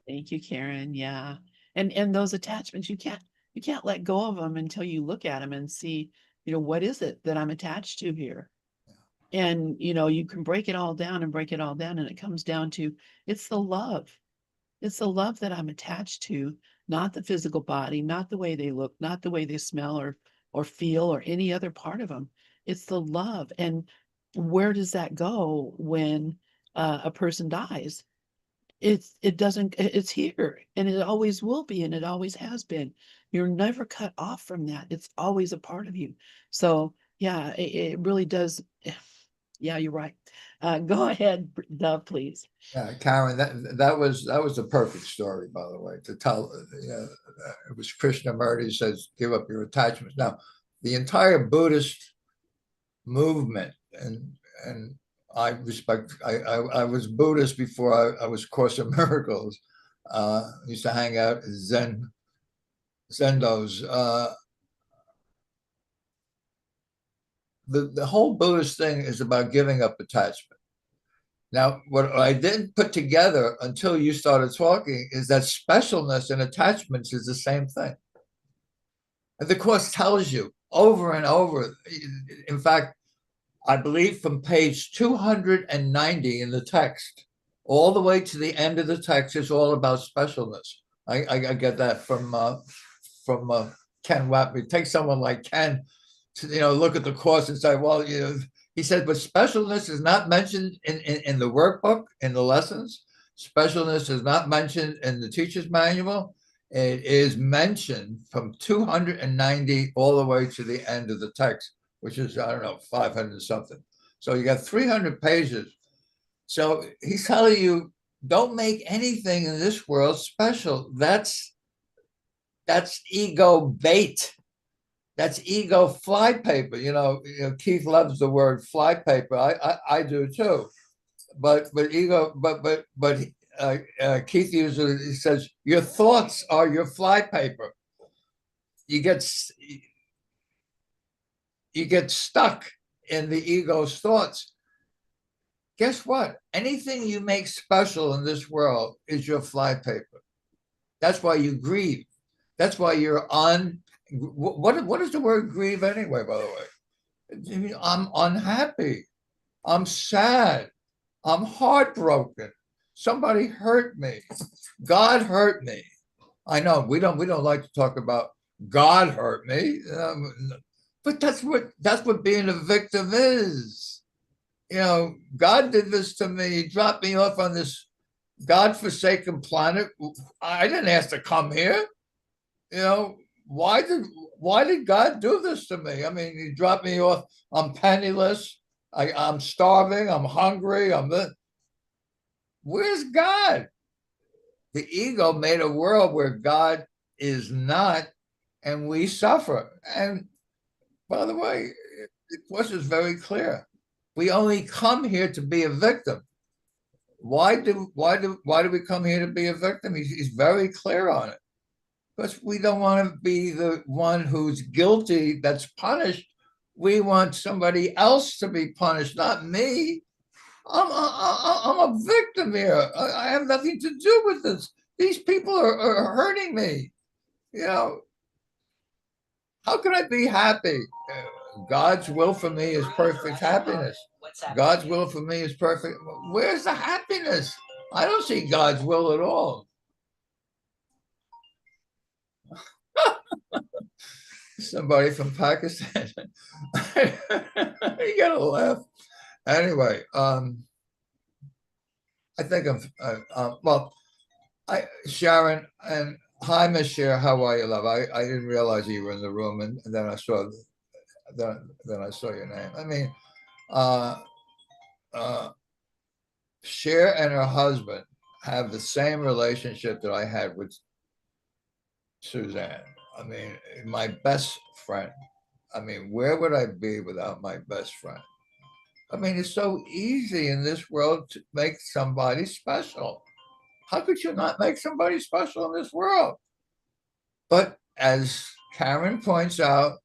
Thank you, Karen. Yeah. And those attachments, you can't let go of them until you look at them and see, what is it that I'm attached to here? And, you can break it all down and it comes down to, it's the love. It's the love that I'm attached to, not the physical body, not the way they look, not the way they smell or feel or any other part of them. It's the love. And where does that go when a person dies? It's here, and it always will be, and it always has been. You're never cut off from that. It's always a part of you. So yeah, it really does. Yeah, you're right. Go ahead, Dove, please. Yeah, Karen, that was a perfect story, by the way, to tell. It was Krishnamurti says, "Give up your attachments." Now, the entire Buddhist movement, and I respect. I was Buddhist before I was Course in Miracles. Used to hang out at Zendos. The whole Buddhist thing is about giving up attachment. Now, what I didn't put together until you started talking is that specialness and attachments is the same thing. And the Course tells you over and over. In fact, I believe from page 290 in the text, all the way to the end of the text is all about specialness. I get that from Ken Wapnick. Take someone like Ken to look at the Course and say, well, he said, but specialness is not mentioned in the workbook, in the lessons. Specialness is not mentioned in the teacher's manual. It is mentioned from 290 all the way to the end of the text, which is, I don't know, 500 something. So you got 300 pages. So he's telling you, don't make anything in this world special. That's ego bait. That's ego flypaper. Keith loves the word flypaper. I do too. But Keith uses, he says, your thoughts are your flypaper. You get stuck in the ego's thoughts. Guess what? Anything you make special in this world is your flypaper. That's why you grieve. That's why you're on. What is the word grieve anyway, by the way? I'm unhappy. I'm sad. I'm heartbroken. Somebody hurt me. God hurt me. I know we don't like to talk about God hurt me. But that's what being a victim is. God did this to me. He dropped me off on this God-forsaken planet. I didn't ask to come here. Why did God do this to me? I mean, he dropped me off. I'm penniless. I'm starving. I'm hungry. Where's God? The ego made a world where God is not, and we suffer. And by the way, the Course is very clear. We only come here to be a victim. Why do we come here to be a victim? He's very clear on it. Because we don't want to be the one who's guilty that's punished. We want somebody else to be punished, not me. I'm a victim here. I have nothing to do with this. These people are hurting me. How can I be happy? God's will for me is perfect happiness. God's will for me is perfect. Where's the happiness? I don't see God's will at all. Somebody from Pakistan. You gotta laugh. Anyway, I think Sharon, and hi, Miss Cher, how are you, love? I didn't realize you were in the room, and then I saw your name. I mean, Cher and her husband have the same relationship that I had with Suzanne. I mean, my best friend. I mean, where would I be without my best friend? I mean, it's so easy in this world to make somebody special. How could you not make somebody special in this world? But as Karen points out,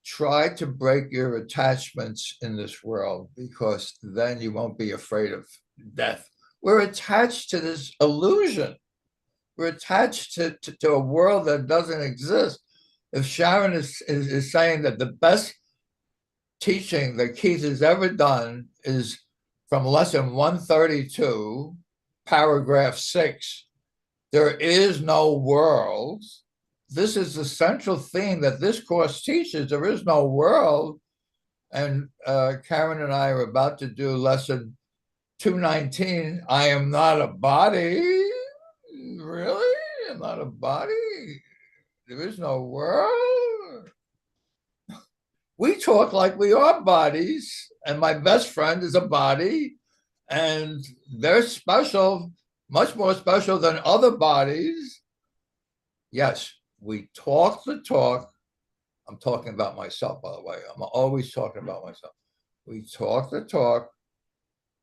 try to break your attachments in this world, because then you won't be afraid of death. We're attached to this illusion. We're attached to a world that doesn't exist. If Sharon is saying that the best teaching that Keith has ever done is from lesson 132, paragraph 6, there is no world. This is the central theme that this course teaches. There is no world. And Karen and I are about to do lesson 219. I am not a body. Really? I'm not a body? There is no world? We talk like we are bodies, and my best friend is a body, and they're special, much more special than other bodies. Yes, we talk the talk. I'm talking about myself, by the way. I'm always talking about myself. We talk the talk.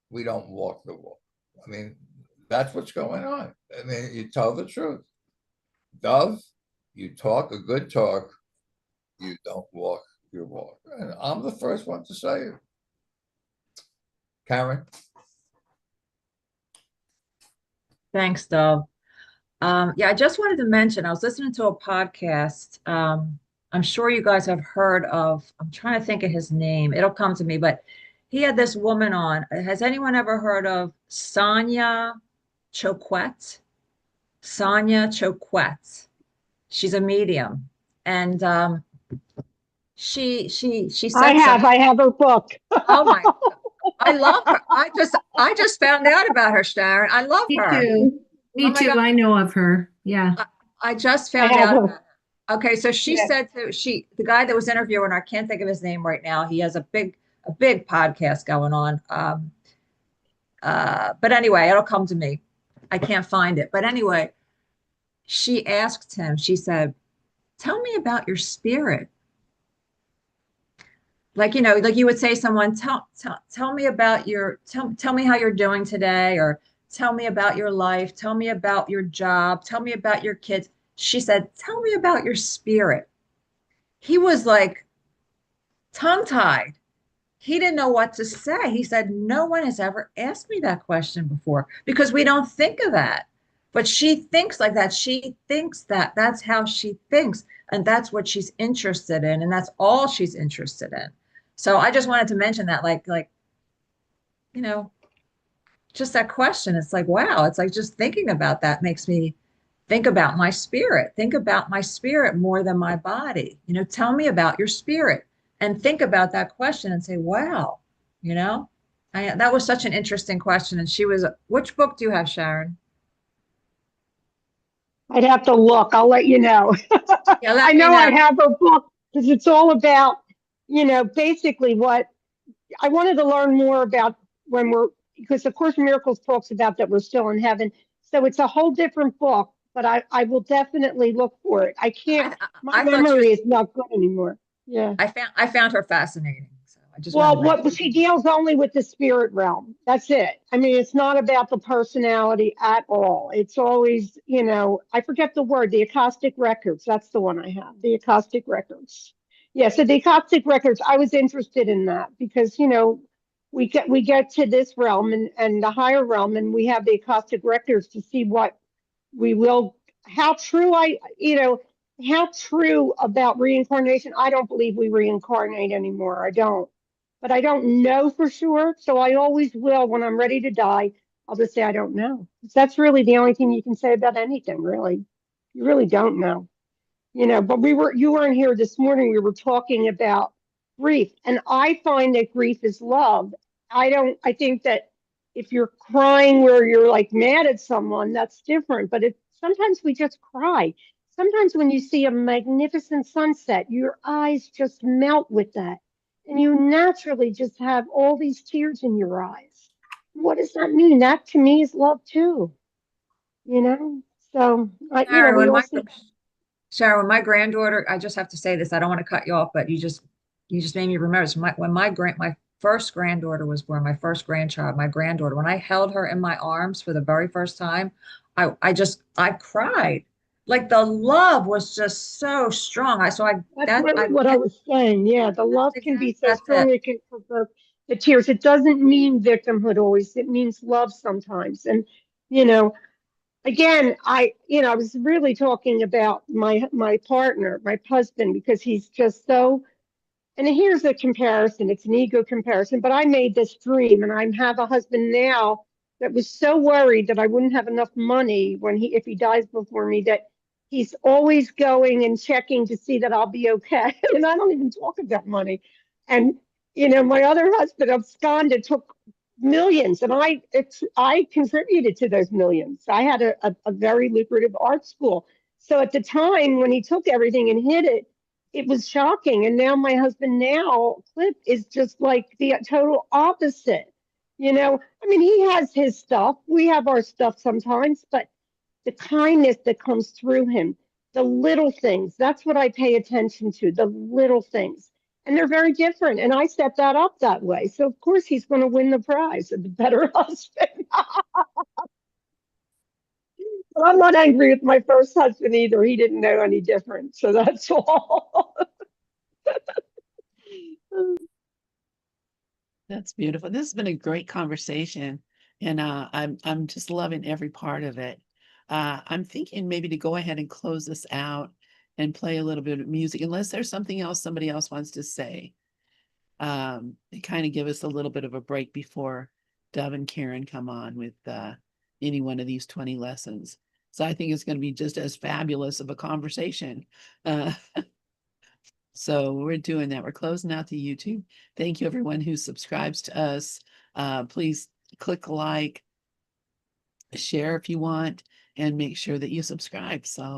We don't walk the walk. I mean, that's what's going on. I mean, you tell the truth. Dove, you talk a good talk. You don't walk your walk. And I'm the first one to say it. Karen? Thanks, Dove. Yeah, I just wanted to mention, I was listening to a podcast. I'm sure you guys have heard of, I'm trying to think of his name. It'll come to me, but he had this woman on. Has anyone ever heard of Sonia Choquette? Sonia Choquette. She's a medium. And she said I have her book. Oh my, I love her. I just found out about her, Sharon. I love Me her. too. Me Oh my too. God. I know of her. Yeah. I just I found have out her. about her. Okay, so she Yeah. said the guy that was interviewing her, I can't think of his name right now. He has a big podcast going on. But anyway, it'll come to me. I can't find it. But anyway, she asked him, she said, "Tell me about your spirit." Like, like you would say someone, tell me about tell me how you're doing today, or tell me about your life, tell me about your job, tell me about your kids. She said, "Tell me about your spirit." He was like tongue-tied. He didn't know what to say. He said, "No one has ever asked me that question before," because we don't think of that. But she thinks like that. She thinks that that's how she thinks. And that's what she's interested in. And that's all she's interested in. So I just wanted to mention that, you know, just that question. It's like, wow, it's like just thinking about that makes me think about my spirit more than my body. Tell me about your spirit, and think about that question and say, wow, that was such an interesting question. And which book do you have, Sharon? I'd have to look. I'll let you know. Yeah, I let me know I know. have her book because it's all about, basically what I wanted to learn more about because of course Miracles talks about that we're still in heaven. So it's a whole different book, but I will definitely look for it. I can't, my I thought she was, memory is not good anymore. Yeah. I found her fascinating. So I just wanted Well, to mention. what she deals only with the spirit realm. That's it. I mean, it's not about the personality at all. It's always, I forget the word, the acoustic records. That's the one I have, the acoustic records. Yeah, so the acoustic records, I was interested in that because, we get to this realm and the higher realm, and we have the acoustic records to see what we will, how true how true about reincarnation. I don't believe we reincarnate anymore. I don't. But I don't know for sure. So I always will when I'm ready to die. I'll just say I don't know. That's really the only thing you can say about anything, really. You really don't know. But you weren't here this morning. We were talking about grief. And I find that grief is love. I think that if you're crying where you're like mad at someone, that's different. But sometimes we just cry. Sometimes when you see a magnificent sunset, your eyes just melt with that. and you naturally just have all these tears in your eyes. What does that mean? That to me is love too, you know? So, Sharon, we when all my see. Sharon, when my granddaughter, I just have to say this. I don't want to cut you off, but you just made me remember. So when my first granddaughter was born, my first grandchild, my granddaughter, when I held her in my arms for the very first time, I cried. Like the love was just so strong. That's really what I was saying. Yeah, the love can be so That's it. strong it can provoke the tears. It doesn't mean victimhood always. It means love sometimes. And you know, again, I was really talking about my partner, my husband, because he's just so. And here's a comparison. It's an ego comparison, but I made this dream, and I have a husband now that was so worried that I wouldn't have enough money if he dies before me, that he's always going and checking to see that I'll be okay. And I don't even talk about money. And my other husband absconded, took millions, and I contributed to those millions. I had a very lucrative art school. So at the time when he took everything and hid it, it was shocking. And now my husband Clip, is just like the total opposite. I mean, he has his stuff. We have our stuff sometimes, but the kindness that comes through him, the little things, that's what I pay attention to, the little things. And they're very different. And I set that up that way. So of course he's going to win the prize of the better husband. But I'm not angry with my first husband either. He didn't know any different. So that's all. That's beautiful. This has been a great conversation, and I'm just loving every part of it. I'm thinking maybe to go ahead and close this out and play a little bit of music, unless there's something else somebody else wants to say. To kind of give us a little bit of a break before Dove and Karen come on with any one of these 20 lessons. So I think it's going to be just as fabulous of a conversation. So we're doing that. We're closing out the YouTube. Thank you, everyone who subscribes to us. Please click like, share if you want, and make sure that you subscribe. So